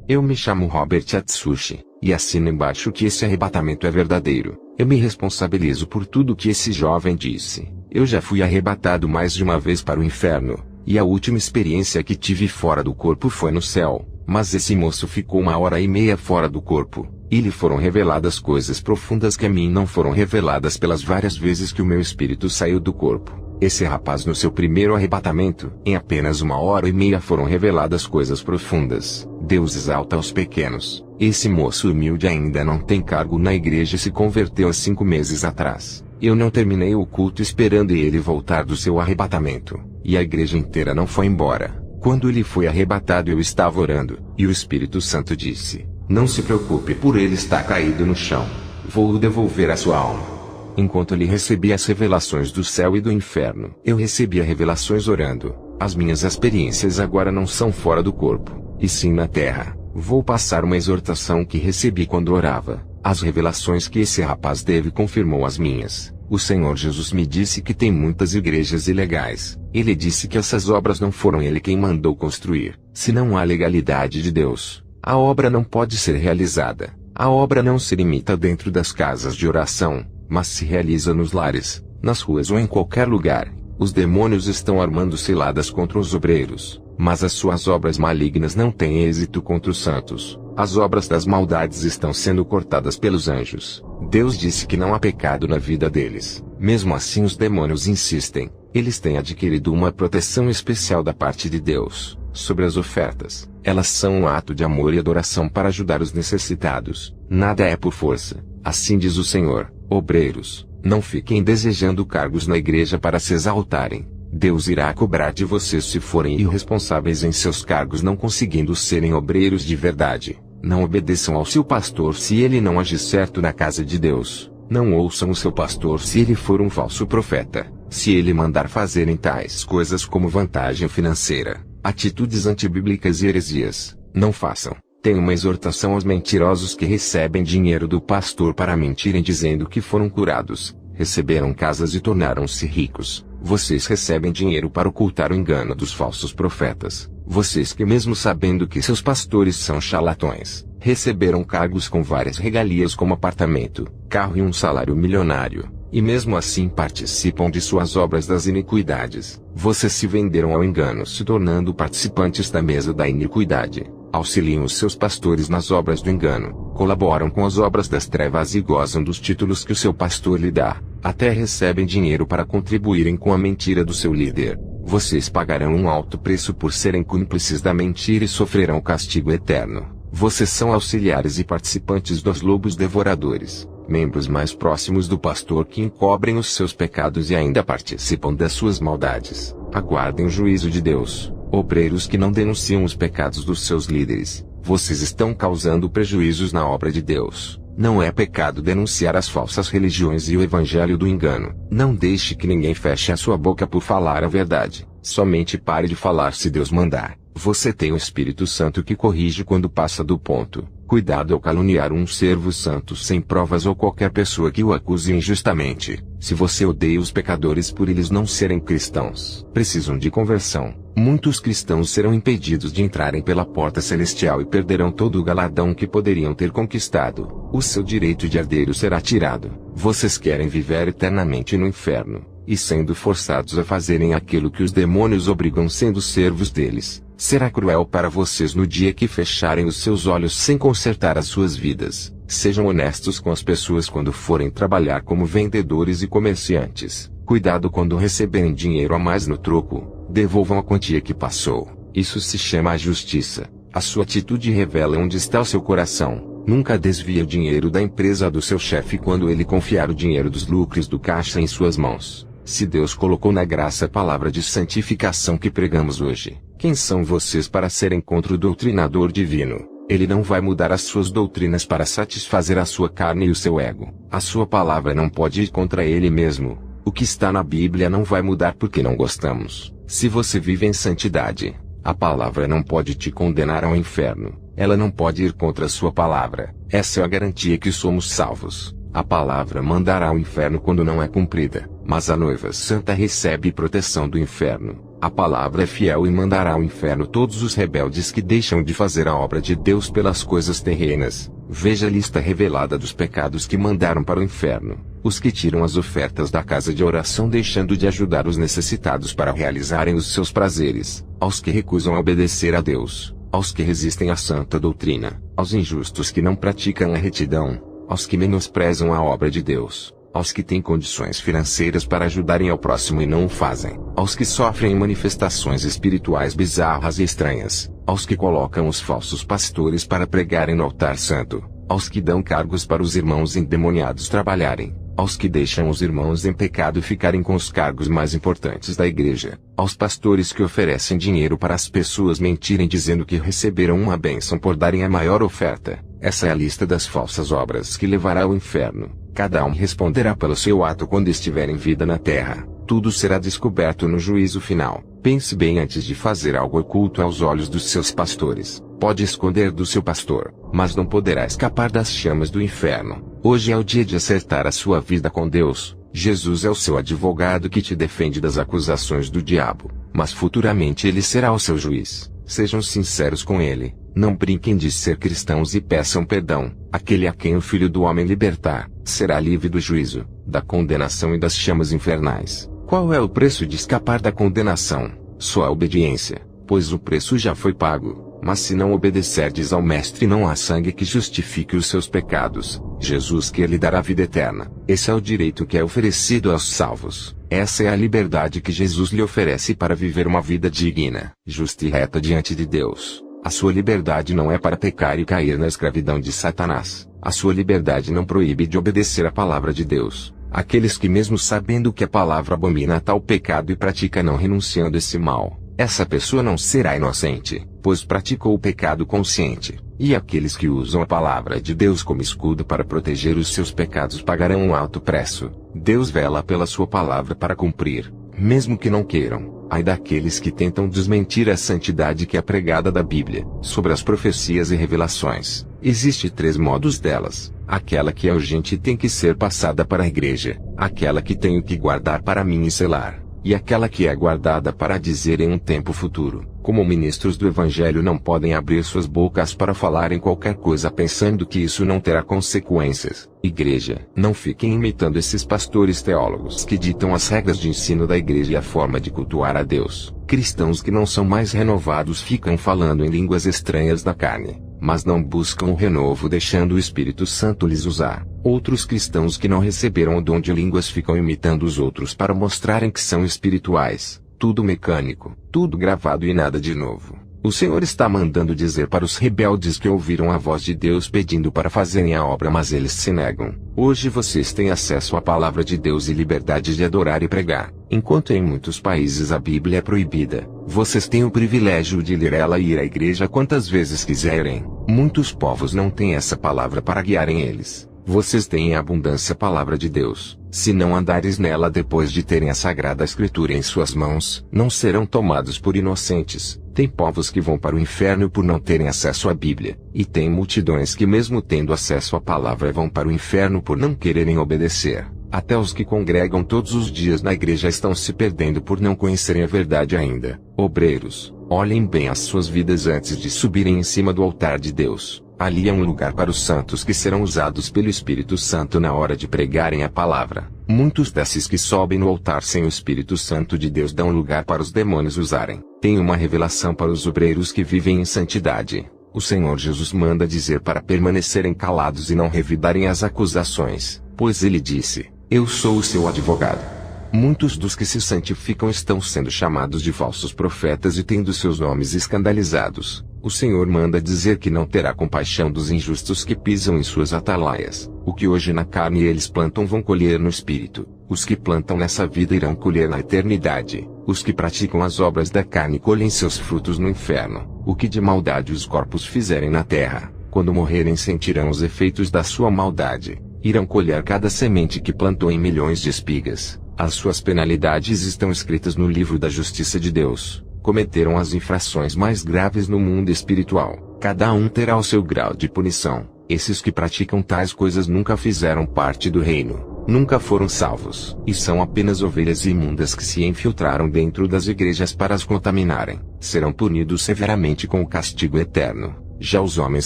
[SPEAKER 1] Eu me chamo Robert Atsushi, e assino embaixo que esse arrebatamento é verdadeiro. Eu me responsabilizo por tudo que esse jovem disse. Eu já fui arrebatado mais de uma vez para o inferno, e a última experiência que tive fora do corpo foi no céu. Mas esse moço ficou 1h30 fora do corpo, e lhe foram reveladas coisas profundas que a mim não foram reveladas pelas várias vezes que o meu espírito saiu do corpo. Esse rapaz no seu primeiro arrebatamento, em apenas 1h30 foram reveladas coisas profundas. Deus exalta os pequenos. Esse moço humilde ainda não tem cargo na igreja e se converteu há 5 meses atrás. Eu não terminei o culto esperando ele voltar do seu arrebatamento, e a igreja inteira não foi embora. Quando ele foi arrebatado eu estava orando, e o Espírito Santo disse: não se preocupe por ele estar caído no chão. Vou devolver a sua alma. Enquanto ele recebia as revelações do céu e do inferno, eu recebia revelações orando. As minhas experiências agora não são fora do corpo, e sim na terra. Vou passar uma exortação que recebi quando orava. As revelações que esse rapaz teve confirmou as minhas. O Senhor Jesus me disse que tem muitas igrejas ilegais. Ele disse que essas obras não foram ele quem mandou construir. Se não há legalidade de Deus, a obra não pode ser realizada. A obra não se limita dentro das casas de oração, mas se realiza nos lares, nas ruas ou em qualquer lugar. Os demônios estão armando ciladas contra os obreiros, mas as suas obras malignas não têm êxito contra os santos. As obras das maldades estão sendo cortadas pelos anjos. Deus disse que não há pecado na vida deles. Mesmo assim os demônios insistem. Eles têm adquirido uma proteção especial da parte de Deus sobre as ofertas. Elas são um ato de amor e adoração para ajudar os necessitados. Nada é por força. Assim diz o Senhor. Obreiros, não fiquem desejando cargos na igreja para se exaltarem. Deus irá cobrar de vocês se forem irresponsáveis em seus cargos, não conseguindo serem obreiros de verdade. Não obedeçam ao seu pastor se ele não agir certo na casa de Deus. Não ouçam o seu pastor se ele for um falso profeta. Se ele mandar fazerem tais coisas como vantagem financeira, atitudes antibíblicas e heresias, não façam. Tem uma exortação aos mentirosos que recebem dinheiro do pastor para mentirem dizendo que foram curados, receberam casas e tornaram-se ricos. Vocês recebem dinheiro para ocultar o engano dos falsos profetas. Vocês que, mesmo sabendo que seus pastores são charlatões, receberam cargos com várias regalias como apartamento, carro e um salário milionário, e mesmo assim participam de suas obras das iniquidades. Vocês se venderam ao engano, se tornando participantes da mesa da iniquidade. Auxiliam os seus pastores nas obras do engano, colaboram com as obras das trevas e gozam dos títulos que o seu pastor lhe dá. Até recebem dinheiro para contribuírem com a mentira do seu líder. Vocês pagarão um alto preço por serem cúmplices da mentira e sofrerão castigo eterno. Vocês são auxiliares e participantes dos lobos devoradores, membros mais próximos do pastor que encobrem os seus pecados e ainda participam das suas maldades. Aguardem o juízo de Deus. Obreiros que não denunciam os pecados dos seus líderes, vocês estão causando prejuízos na obra de Deus. Não é pecado denunciar as falsas religiões e o evangelho do engano. Não deixe que ninguém feche a sua boca por falar a verdade. Somente pare de falar se Deus mandar. Você tem o Espírito Santo que corrige quando passa do ponto. Cuidado ao caluniar um servo santo sem provas ou qualquer pessoa que o acuse injustamente. Se você odeia os pecadores por eles não serem cristãos, precisam de conversão. Muitos cristãos serão impedidos de entrarem pela porta celestial e perderão todo o galardão que poderiam ter conquistado. O seu direito de herdeiro será tirado. Vocês querem viver eternamente no inferno, e sendo forçados a fazerem aquilo que os demônios obrigam sendo servos deles. Será cruel para vocês no dia que fecharem os seus olhos sem consertar as suas vidas. Sejam honestos com as pessoas quando forem trabalhar como vendedores e comerciantes. Cuidado quando receberem dinheiro a mais no troco. Devolvam a quantia que passou. Isso se chama a justiça. A sua atitude revela onde está o seu coração. Nunca desvie o dinheiro da empresa do seu chefe quando ele confiar o dinheiro dos lucros do caixa em suas mãos. Se Deus colocou na graça a palavra de santificação que pregamos hoje, quem são vocês para serem contra o doutrinador divino? Ele não vai mudar as suas doutrinas para satisfazer a sua carne e o seu ego. A sua palavra não pode ir contra ele mesmo. O que está na Bíblia não vai mudar porque não gostamos. Se você vive em santidade, a palavra não pode te condenar ao inferno. Ela não pode ir contra a sua palavra. Essa é a garantia que somos salvos. A palavra mandará ao inferno quando não é cumprida, mas a noiva santa recebe proteção do inferno. A palavra é fiel e mandará ao inferno todos os rebeldes que deixam de fazer a obra de Deus pelas coisas terrenas. Veja a lista revelada dos pecados que mandaram para o inferno. Os que tiram as ofertas da casa de oração deixando de ajudar os necessitados para realizarem os seus prazeres, aos que recusam obedecer a Deus, aos que resistem à santa doutrina, aos injustos que não praticam a retidão, aos que menosprezam a obra de Deus, aos que têm condições financeiras para ajudarem ao próximo e não o fazem, aos que sofrem manifestações espirituais bizarras e estranhas, aos que colocam os falsos pastores para pregarem no altar santo, aos que dão cargos para os irmãos endemoniados trabalharem, aos que deixam os irmãos em pecado ficarem com os cargos mais importantes da igreja, aos pastores que oferecem dinheiro para as pessoas mentirem dizendo que receberam uma bênção por darem a maior oferta. Essa é a lista das falsas obras que levará ao inferno. Cada um responderá pelo seu ato quando estiver em vida na terra. Tudo será descoberto no juízo final. Pense bem antes de fazer algo oculto aos olhos dos seus pastores. pode esconder do seu pastor, mas não poderá escapar das chamas do inferno. Hoje é o dia de acertar a sua vida com Deus. Jesus é o seu advogado que te defende das acusações do diabo, mas futuramente ele será o seu juiz. Sejam sinceros com ele, não brinquem de ser cristãos e peçam perdão. Aquele a quem o Filho do Homem libertar, será livre do juízo, da condenação e das chamas infernais. Qual é o preço de escapar da condenação? Só a obediência, pois o preço já foi pago. Mas se não obedecerdes ao Mestre, não há sangue que justifique os seus pecados. Jesus quer lhe dar a vida eterna. Esse é o direito que é oferecido aos salvos. Essa é a liberdade que Jesus lhe oferece para viver uma vida digna, justa e reta diante de Deus. A sua liberdade não é para pecar e cair na escravidão de Satanás. A sua liberdade não proíbe de obedecer a palavra de Deus. Aqueles que, mesmo sabendo que a palavra abomina tal pecado e pratica não renunciando esse mal, essa pessoa não será inocente, pois praticou o pecado consciente. E aqueles que usam a palavra de Deus como escudo para proteger os seus pecados pagarão um alto preço. Deus vela pela sua palavra para cumprir, mesmo que não queiram. Ai daqueles que tentam desmentir a santidade que é pregada da Bíblia, sobre as profecias e revelações. Existem 3 modos delas: aquela que é urgente e tem que ser passada para a igreja, aquela que tenho que guardar para mim e selar, e aquela que é guardada para dizer em um tempo futuro. Como ministros do Evangelho não podem abrir suas bocas para falar em qualquer coisa pensando que isso não terá consequências. Igreja, não fiquem imitando esses pastores teólogos que ditam as regras de ensino da igreja e a forma de cultuar a Deus. Cristãos que não são mais renovados ficam falando em línguas estranhas da carne, mas não buscam o renovo deixando o Espírito Santo lhes usar. Outros cristãos que não receberam o dom de línguas ficam imitando os outros para mostrarem que são espirituais. Tudo mecânico, tudo gravado e nada de novo. O Senhor está mandando dizer para os rebeldes que ouviram a voz de Deus pedindo para fazerem a obra, mas eles se negam. Hoje vocês têm acesso à palavra de Deus e liberdade de adorar e pregar. Enquanto em muitos países a Bíblia é proibida, vocês têm o privilégio de ler ela e ir à igreja quantas vezes quiserem. Muitos povos não têm essa palavra para guiarem eles. Vocês têm em abundância a palavra de Deus. Se não andares nela depois de terem a Sagrada Escritura em suas mãos, não serão tomados por inocentes. Tem povos que vão para o inferno por não terem acesso à Bíblia, e tem multidões que mesmo tendo acesso à palavra vão para o inferno por não quererem obedecer. Até os que congregam todos os dias na igreja estão se perdendo por não conhecerem a verdade ainda. Obreiros, olhem bem as suas vidas antes de subirem em cima do altar de Deus. Ali é um lugar para os santos que serão usados pelo Espírito Santo na hora de pregarem a palavra. Muitos desses que sobem no altar sem o Espírito Santo de Deus dão lugar para os demônios usarem. Tem uma revelação para os obreiros que vivem em santidade. O Senhor Jesus manda dizer para permanecerem calados e não revidarem as acusações, pois ele disse: eu sou o seu advogado. Muitos dos que se santificam estão sendo chamados de falsos profetas e tendo seus nomes escandalizados. O Senhor manda dizer que não terá compaixão dos injustos que pisam em suas atalaias. O que hoje na carne eles plantam vão colher no espírito. Os que plantam nessa vida irão colher na eternidade. Os que praticam as obras da carne colhem seus frutos no inferno. O que de maldade os corpos fizerem na terra, quando morrerem sentirão os efeitos da sua maldade. Irão colher cada semente que plantou em milhões de espigas. As suas penalidades estão escritas no livro da justiça de Deus. Cometeram as infrações mais graves no mundo espiritual. Cada um terá o seu grau de punição. Esses que praticam tais coisas nunca fizeram parte do reino, nunca foram salvos, e são apenas ovelhas imundas que se infiltraram dentro das igrejas para as contaminarem. Serão punidos severamente com o castigo eterno. Já os homens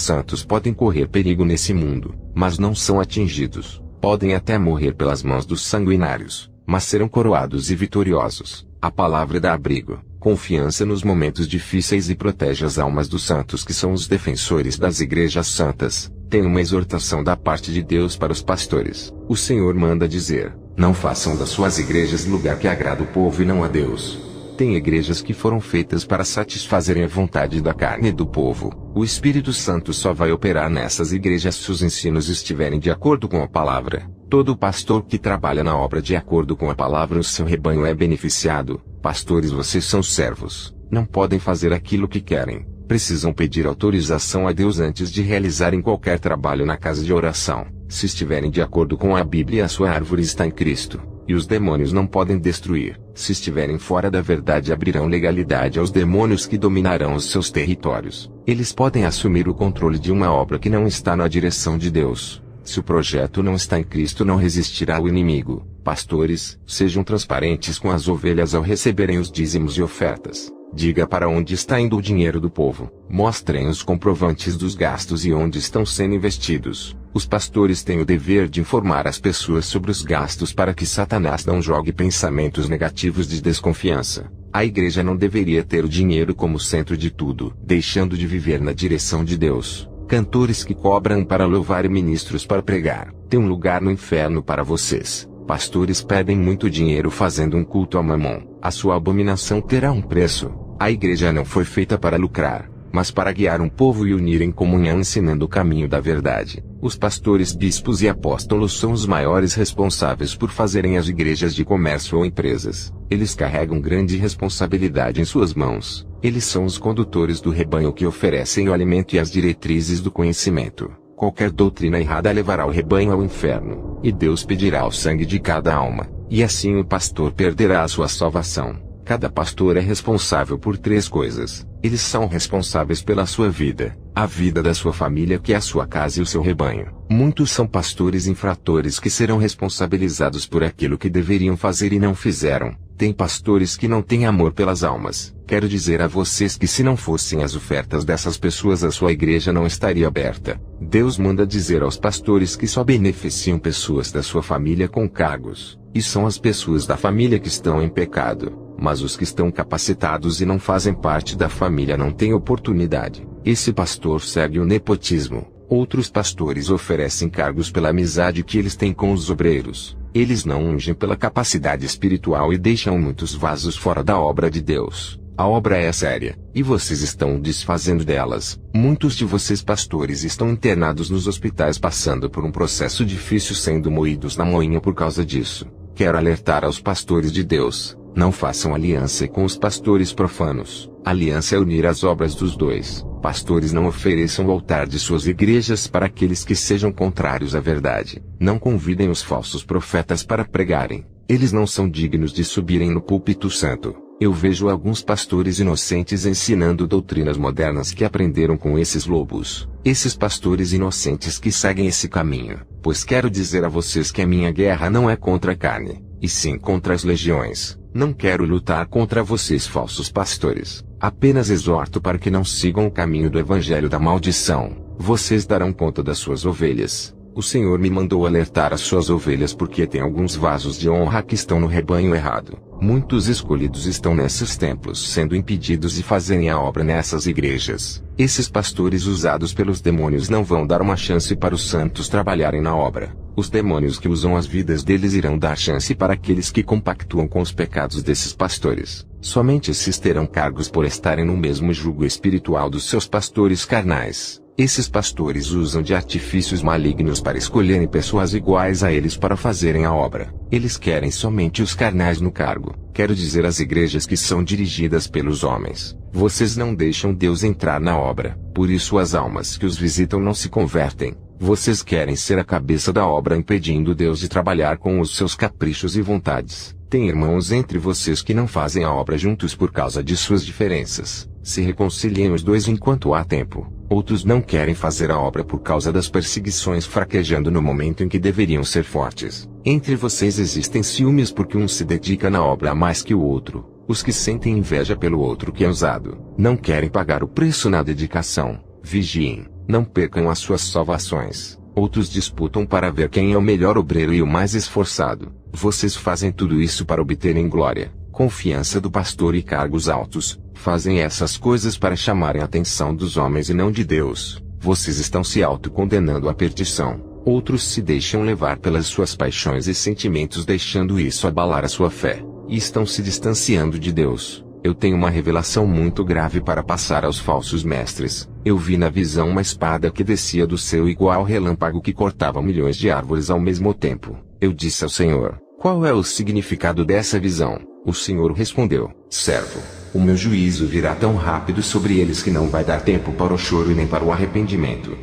[SPEAKER 1] santos podem correr perigo nesse mundo, mas não são atingidos. Podem até morrer pelas mãos dos sanguinários, mas serão coroados e vitoriosos. A palavra dá abrigo, confiança nos momentos difíceis e protege as almas dos santos que são os defensores das igrejas santas. Tem uma exortação da parte de Deus para os pastores. O Senhor manda dizer: não façam das suas igrejas lugar que agrada o povo e não a Deus. Tem igrejas que foram feitas para satisfazerem a vontade da carne do povo. O Espírito Santo só vai operar nessas igrejas se os ensinos estiverem de acordo com a palavra. Todo pastor que trabalha na obra de acordo com a palavra, o seu rebanho é beneficiado. Pastores, vocês são servos, não podem fazer aquilo que querem. Precisam pedir autorização a Deus antes de realizarem qualquer trabalho na casa de oração. Se estiverem de acordo com a Bíblia, a sua árvore está em Cristo, e os demônios não podem destruir. Se estiverem fora da verdade, abrirão legalidade aos demônios que dominarão os seus territórios. Eles podem assumir o controle de uma obra que não está na direção de Deus. Se o projeto não está em Cristo, não resistirá ao inimigo. Pastores, sejam transparentes com as ovelhas ao receberem os dízimos e ofertas. Diga para onde está indo o dinheiro do povo. Mostrem os comprovantes dos gastos e onde estão sendo investidos. Os pastores têm o dever de informar as pessoas sobre os gastos para que Satanás não jogue pensamentos negativos de desconfiança. A igreja não deveria ter o dinheiro como centro de tudo, deixando de viver na direção de Deus. Cantores que cobram para louvar e ministros para pregar, tem um lugar no inferno para vocês. Pastores pedem muito dinheiro fazendo um culto a Mamon. A sua abominação terá um preço. A igreja não foi feita para lucrar, mas para guiar um povo e unir em comunhão ensinando o caminho da verdade. Os pastores, bispos e apóstolos são os maiores responsáveis por fazerem as igrejas de comércio ou empresas. Eles carregam grande responsabilidade em suas mãos. Eles são os condutores do rebanho que oferecem o alimento e as diretrizes do conhecimento. Qualquer doutrina errada levará o rebanho ao inferno, e Deus pedirá o sangue de cada alma, e assim o pastor perderá a sua salvação. Cada pastor é responsável por 3 coisas. Eles são responsáveis pela sua vida, a vida da sua família, que é a sua casa, e o seu rebanho. Muitos são pastores infratores que serão responsabilizados por aquilo que deveriam fazer e não fizeram. Tem pastores que não têm amor pelas almas. Quero dizer a vocês que se não fossem as ofertas dessas pessoas, a sua igreja não estaria aberta. Deus manda dizer aos pastores que só beneficiam pessoas da sua família com cargos. E são as pessoas da família que estão em pecado. Mas os que estão capacitados e não fazem parte da família não têm oportunidade. Esse pastor segue o nepotismo. Outros pastores oferecem cargos pela amizade que eles têm com os obreiros. Eles não ungem pela capacidade espiritual e deixam muitos vasos fora da obra de Deus. A obra é séria, e vocês estão desfazendo delas. Muitos de vocês pastores estão internados nos hospitais passando por um processo difícil, sendo moídos na moinha por causa disso. Quero alertar aos pastores de Deus: não façam aliança com os pastores profanos. Aliança é unir as obras dos dois. Pastores, não ofereçam o altar de suas igrejas para aqueles que sejam contrários à verdade. Não convidem os falsos profetas para pregarem. Eles não são dignos de subirem no púlpito santo. Eu vejo alguns pastores inocentes ensinando doutrinas modernas que aprenderam com esses lobos. Esses pastores inocentes que seguem esse caminho. Pois quero dizer a vocês que a minha guerra não é contra a carne, e sim contra as legiões. Não quero lutar contra vocês, falsos pastores. Apenas exorto para que não sigam o caminho do evangelho da maldição. Vocês darão conta das suas ovelhas. O Senhor me mandou alertar as suas ovelhas porque tem alguns vasos de honra que estão no rebanho errado. Muitos escolhidos estão nesses templos sendo impedidos de fazerem a obra nessas igrejas. Esses pastores usados pelos demônios não vão dar uma chance para os santos trabalharem na obra. Os demônios que usam as vidas deles irão dar chance para aqueles que compactuam com os pecados desses pastores. Somente esses terão cargos por estarem no mesmo jugo espiritual dos seus pastores carnais. Esses pastores usam de artifícios malignos para escolherem pessoas iguais a eles para fazerem a obra. Eles querem somente os carnais no cargo. Quero dizer às igrejas que são dirigidas pelos homens: vocês não deixam Deus entrar na obra, por isso as almas que os visitam não se convertem. Vocês querem ser a cabeça da obra, impedindo Deus de trabalhar com os seus caprichos e vontades. Tem irmãos entre vocês que não fazem a obra juntos por causa de suas diferenças. Se reconciliem os dois enquanto há tempo. Outros não querem fazer a obra por causa das perseguições, fraquejando no momento em que deveriam ser fortes. Entre vocês existem ciúmes porque um se dedica na obra mais que o outro. Os que sentem inveja pelo outro que é usado, não querem pagar o preço na dedicação. Vigiem, não percam as suas salvações. Outros disputam para ver quem é o melhor obreiro e o mais esforçado. Vocês fazem tudo isso para obterem glória, confiança do pastor e cargos altos. Fazem essas coisas para chamarem a atenção dos homens e não de Deus. Vocês estão se autocondenando à perdição. Outros se deixam levar pelas suas paixões e sentimentos, deixando isso abalar a sua fé, e estão se distanciando de Deus. Eu tenho uma revelação muito grave para passar aos falsos mestres. Eu vi na visão uma espada que descia do céu igual relâmpago que cortava milhões de árvores ao mesmo tempo. Eu disse ao Senhor: qual é o significado dessa visão? O Senhor respondeu: servo, o meu juízo virá tão rápido sobre eles que não vai dar tempo para o choro e nem para o arrependimento.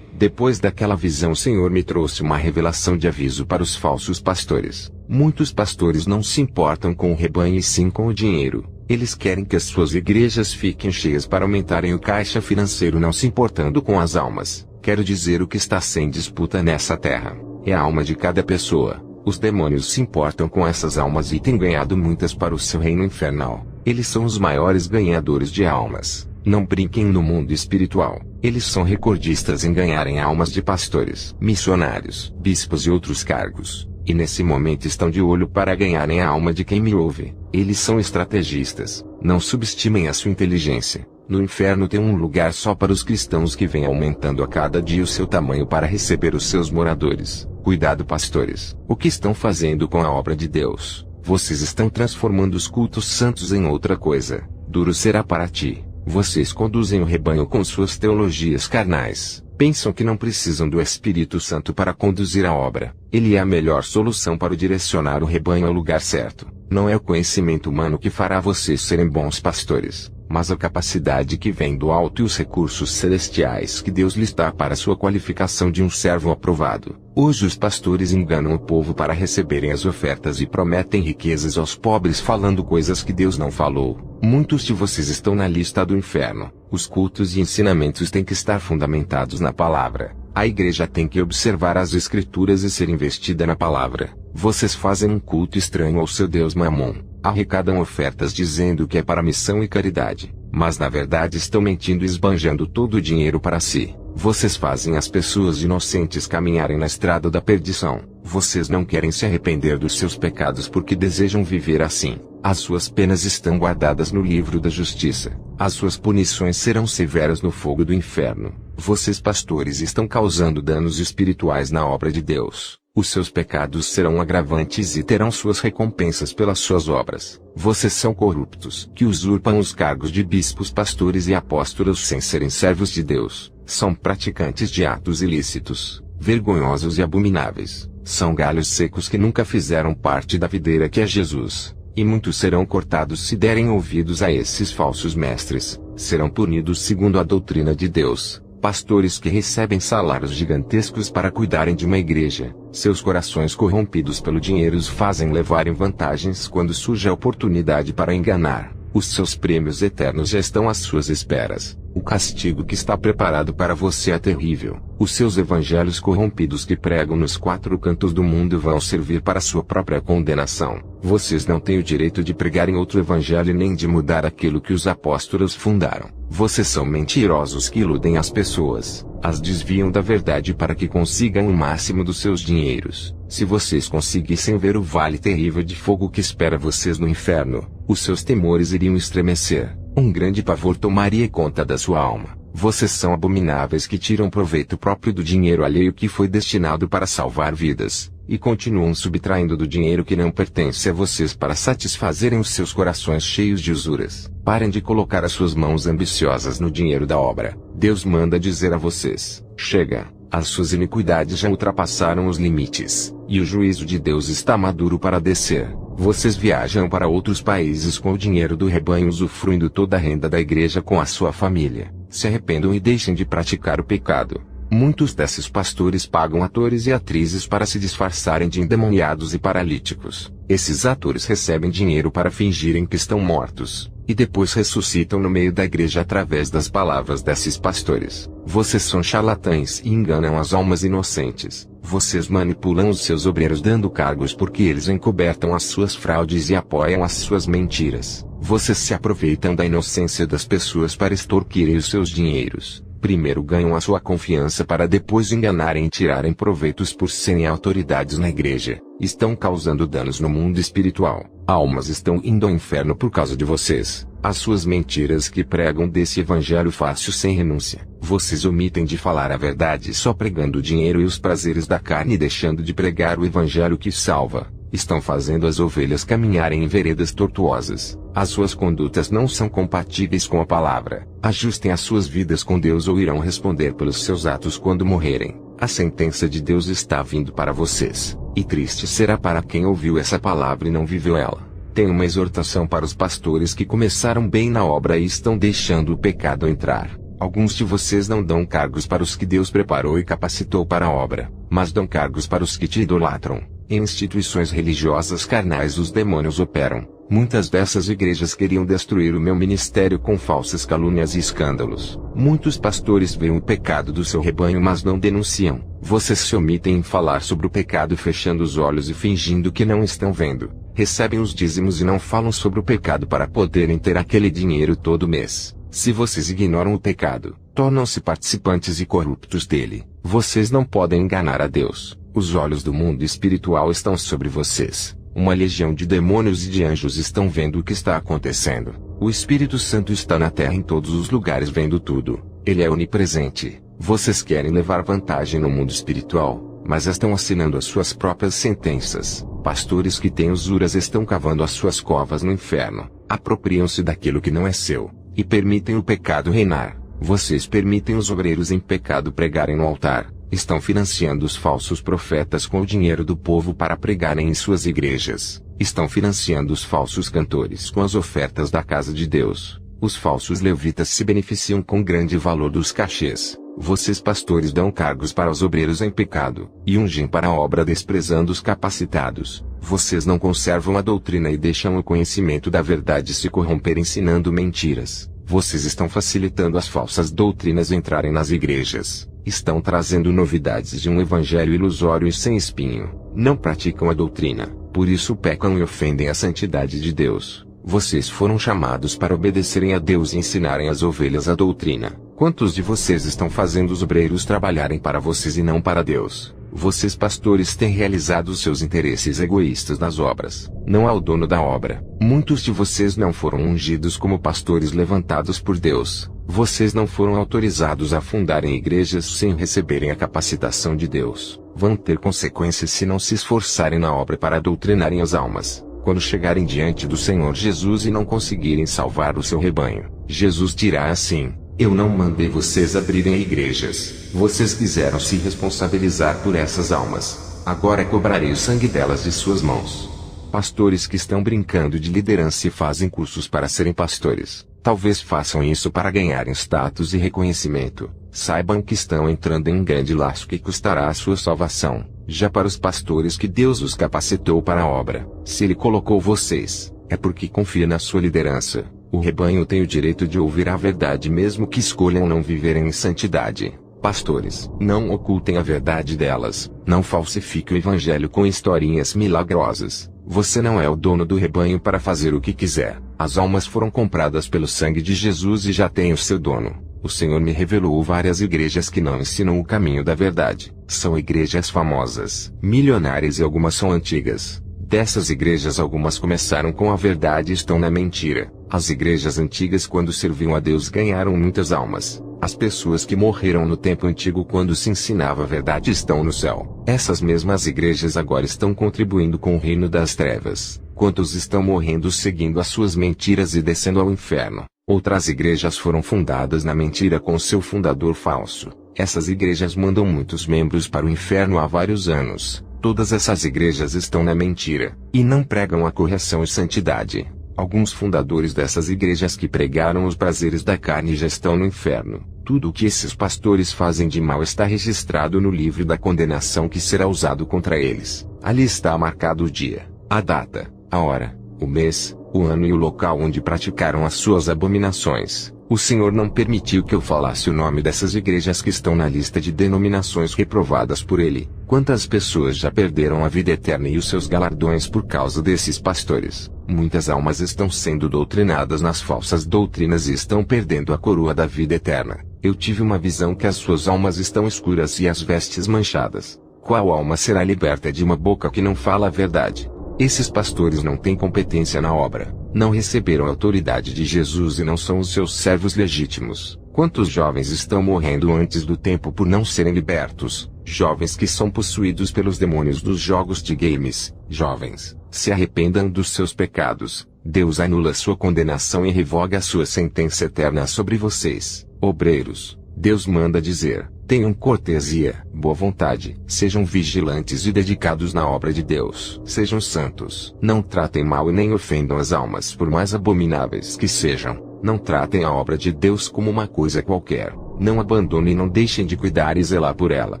[SPEAKER 1] Depois daquela visão, o Senhor me trouxe uma revelação de aviso para os falsos pastores. Muitos pastores não se importam com o rebanho e sim com o dinheiro. Eles querem que as suas igrejas fiquem cheias para aumentarem o caixa financeiro, não se importando com as almas. Quero dizer, o que está sem disputa nessa terra é a alma de cada pessoa. Os demônios se importam com essas almas e têm ganhado muitas para o seu reino infernal. Eles são os maiores ganhadores de almas. Não brinquem no mundo espiritual. Eles são recordistas em ganharem almas de pastores, missionários, bispos e outros cargos. E nesse momento estão de olho para ganharem a alma de quem me ouve. Eles são estrategistas. Não subestimem a sua inteligência. No inferno tem um lugar só para os cristãos que vêm aumentando a cada dia o seu tamanho para receber os seus moradores. Cuidado, pastores. O que estão fazendo com a obra de Deus? Vocês estão transformando os cultos santos em outra coisa. Duro será para ti. Vocês conduzem o rebanho com suas teologias carnais. Pensam que não precisam do Espírito Santo para conduzir a obra. Ele é a melhor solução para direcionar o rebanho ao lugar certo. Não é o conhecimento humano que fará vocês serem bons pastores, mas a capacidade que vem do alto e os recursos celestiais que Deus lhes dá para sua qualificação de um servo aprovado. Hoje os pastores enganam o povo para receberem as ofertas e prometem riquezas aos pobres falando coisas que Deus não falou. Muitos de vocês estão na lista do inferno. Os cultos e ensinamentos têm que estar fundamentados na palavra. A igreja tem que observar as escrituras e ser investida na palavra. Vocês fazem um culto estranho ao seu Deus Mamon. Arrecadam ofertas dizendo que é para missão e caridade, mas na verdade estão mentindo e esbanjando todo o dinheiro para si. Vocês fazem as pessoas inocentes caminharem na estrada da perdição. Vocês não querem se arrepender dos seus pecados porque desejam viver assim. As suas penas estão guardadas no livro da justiça. As suas punições serão severas no fogo do inferno. Vocês, pastores, estão causando danos espirituais na obra de Deus. Os seus pecados serão agravantes e terão suas recompensas pelas suas obras. Vocês são corruptos, que usurpam os cargos de bispos, pastores e apóstolos sem serem servos de Deus. São praticantes de atos ilícitos, vergonhosos e abomináveis. São galhos secos que nunca fizeram parte da videira que é Jesus. E muitos serão cortados se derem ouvidos a esses falsos mestres. Serão punidos segundo a doutrina de Deus. Pastores que recebem salários gigantescos para cuidarem de uma igreja, seus corações corrompidos pelo dinheiro os fazem levarem vantagens quando surge a oportunidade para enganar. Os seus prêmios eternos já estão às suas esperas. O castigo que está preparado para você é terrível. Os seus evangelhos corrompidos que pregam nos 4 cantos do mundo vão servir para sua própria condenação. Vocês não têm o direito de pregar em outro evangelho nem de mudar aquilo que os apóstolos fundaram. Vocês são mentirosos que iludem as pessoas, as desviam da verdade para que consigam o máximo dos seus dinheiros. Se vocês conseguissem ver o vale terrível de fogo que espera vocês no inferno, os seus temores iriam estremecer. Um grande pavor tomaria conta da sua alma. Vocês são abomináveis que tiram proveito próprio do dinheiro alheio que foi destinado para salvar vidas, e continuam subtraindo do dinheiro que não pertence a vocês para satisfazerem os seus corações cheios de usuras. Parem de colocar as suas mãos ambiciosas no dinheiro da obra. Deus manda dizer a vocês: chega, as suas iniquidades já ultrapassaram os limites, e o juízo de Deus está maduro para descer. Vocês viajam para outros países com o dinheiro do rebanho, usufruindo toda a renda da igreja com a sua família. Se arrependam e deixem de praticar o pecado. Muitos desses pastores pagam atores e atrizes para se disfarçarem de endemoniados e paralíticos. Esses atores recebem dinheiro para fingirem que estão mortos, e depois ressuscitam no meio da igreja através das palavras desses pastores. Vocês são charlatães e enganam as almas inocentes. Vocês manipulam os seus obreiros dando cargos porque eles encobertam as suas fraudes e apoiam as suas mentiras. Vocês se aproveitam da inocência das pessoas para extorquirem os seus dinheiros. Primeiro ganham a sua confiança para depois enganarem e tirarem proveitos por serem autoridades na igreja. Estão causando danos no mundo espiritual. Almas estão indo ao inferno por causa de vocês. As suas mentiras que pregam desse evangelho fácil sem renúncia. Vocês omitem de falar a verdade só pregando o dinheiro e os prazeres da carne e deixando de pregar o evangelho que salva. Estão fazendo as ovelhas caminharem em veredas tortuosas. As suas condutas não são compatíveis com a palavra. Ajustem as suas vidas com Deus ou irão responder pelos seus atos quando morrerem. A sentença de Deus está vindo para vocês, e triste será para quem ouviu essa palavra e não viveu ela. Tenho uma exortação para os pastores que começaram bem na obra e estão deixando o pecado entrar. Alguns de vocês não dão cargos para os que Deus preparou e capacitou para a obra, mas dão cargos para os que te idolatram. Em instituições religiosas carnais os demônios operam. Muitas dessas igrejas queriam destruir o meu ministério com falsas calúnias e escândalos. Muitos pastores veem o pecado do seu rebanho mas não denunciam. Vocês se omitem em falar sobre o pecado fechando os olhos e fingindo que não estão vendo. Recebem os dízimos e não falam sobre o pecado para poderem ter aquele dinheiro todo mês. Se vocês ignoram o pecado, tornam-se participantes e corruptos dele. Vocês não podem enganar a Deus. Os olhos do mundo espiritual estão sobre vocês. Uma legião de demônios e de anjos estão vendo o que está acontecendo. O Espírito Santo está na terra em todos os lugares vendo tudo. Ele é onipresente. Vocês querem levar vantagem no mundo espiritual, mas estão assinando as suas próprias sentenças. Pastores que têm usuras estão cavando as suas covas no inferno. Apropriam-se daquilo que não é seu, e permitem o pecado reinar. Vocês permitem os obreiros em pecado pregarem no altar. Estão financiando os falsos profetas com o dinheiro do povo para pregarem em suas igrejas. Estão financiando os falsos cantores com as ofertas da casa de Deus. Os falsos levitas se beneficiam com grande valor dos cachês. Vocês pastores dão cargos para os obreiros em pecado, e ungem para a obra desprezando os capacitados. Vocês não conservam a doutrina e deixam o conhecimento da verdade se corromper ensinando mentiras. Vocês estão facilitando as falsas doutrinas entrarem nas igrejas. Estão trazendo novidades de um evangelho ilusório e sem espinho. Não praticam a doutrina, por isso pecam e ofendem a santidade de Deus. Vocês foram chamados para obedecerem a Deus e ensinarem as ovelhas a doutrina. Quantos de vocês estão fazendo os obreiros trabalharem para vocês e não para Deus? Vocês pastores têm realizado os seus interesses egoístas nas obras. Não há o dono da obra. Muitos de vocês não foram ungidos como pastores levantados por Deus. Vocês não foram autorizados a fundarem igrejas sem receberem a capacitação de Deus. Vão ter consequências se não se esforçarem na obra para doutrinarem as almas. Quando chegarem diante do Senhor Jesus e não conseguirem salvar o seu rebanho, Jesus dirá assim: eu não mandei vocês abrirem igrejas. Vocês quiseram se responsabilizar por essas almas. Agora cobrarei o sangue delas de suas mãos. Pastores que estão brincando de liderança e fazem cursos para serem pastores, talvez façam isso para ganharem status e reconhecimento. Saibam que estão entrando em um grande laço que custará a sua salvação. Já para os pastores que Deus os capacitou para a obra, se Ele colocou vocês, é porque confia na sua liderança. O rebanho tem o direito de ouvir a verdade mesmo que escolham não viverem em santidade. Pastores, não ocultem a verdade delas, não falsifiquem o evangelho com historinhas milagrosas. Você não é o dono do rebanho para fazer o que quiser. As almas foram compradas pelo sangue de Jesus e já têm o seu dono. O Senhor me revelou várias igrejas que não ensinam o caminho da verdade. São igrejas famosas, milionárias e algumas são antigas. Dessas igrejas algumas começaram com a verdade e estão na mentira. As igrejas antigas quando serviam a Deus ganharam muitas almas. As pessoas que morreram no tempo antigo quando se ensinava a verdade estão no céu. Essas mesmas igrejas agora estão contribuindo com o reino das trevas. Quantos estão morrendo seguindo as suas mentiras e descendo ao inferno? Outras igrejas foram fundadas na mentira com seu fundador falso. Essas igrejas mandam muitos membros para o inferno há vários anos. Todas essas igrejas estão na mentira, e não pregam a correção e santidade. Alguns fundadores dessas igrejas que pregaram os prazeres da carne já estão no inferno. Tudo o que esses pastores fazem de mal está registrado no livro da condenação que será usado contra eles. Ali está marcado o dia, a data, a hora, o mês, o ano e o local onde praticaram as suas abominações. O Senhor não permitiu que eu falasse o nome dessas igrejas que estão na lista de denominações reprovadas por Ele. Quantas pessoas já perderam a vida eterna e os seus galardões por causa desses pastores? Muitas almas estão sendo doutrinadas nas falsas doutrinas e estão perdendo a coroa da vida eterna. Eu tive uma visão que as suas almas estão escuras e as vestes manchadas. Qual alma será liberta de uma boca que não fala a verdade? Esses pastores não têm competência na obra, não receberam a autoridade de Jesus e não são os seus servos legítimos. Quantos jovens estão morrendo antes do tempo por não serem libertos? Jovens que são possuídos pelos demônios dos jogos de games. Jovens, se arrependam dos seus pecados. Deus anula sua condenação e revoga a sua sentença eterna sobre vocês. Obreiros, Deus manda dizer: tenham cortesia, boa vontade, sejam vigilantes e dedicados na obra de Deus. Sejam santos. Não tratem mal e nem ofendam as almas por mais abomináveis que sejam. Não tratem a obra de Deus como uma coisa qualquer. Não abandonem e não deixem de cuidar e zelar por ela.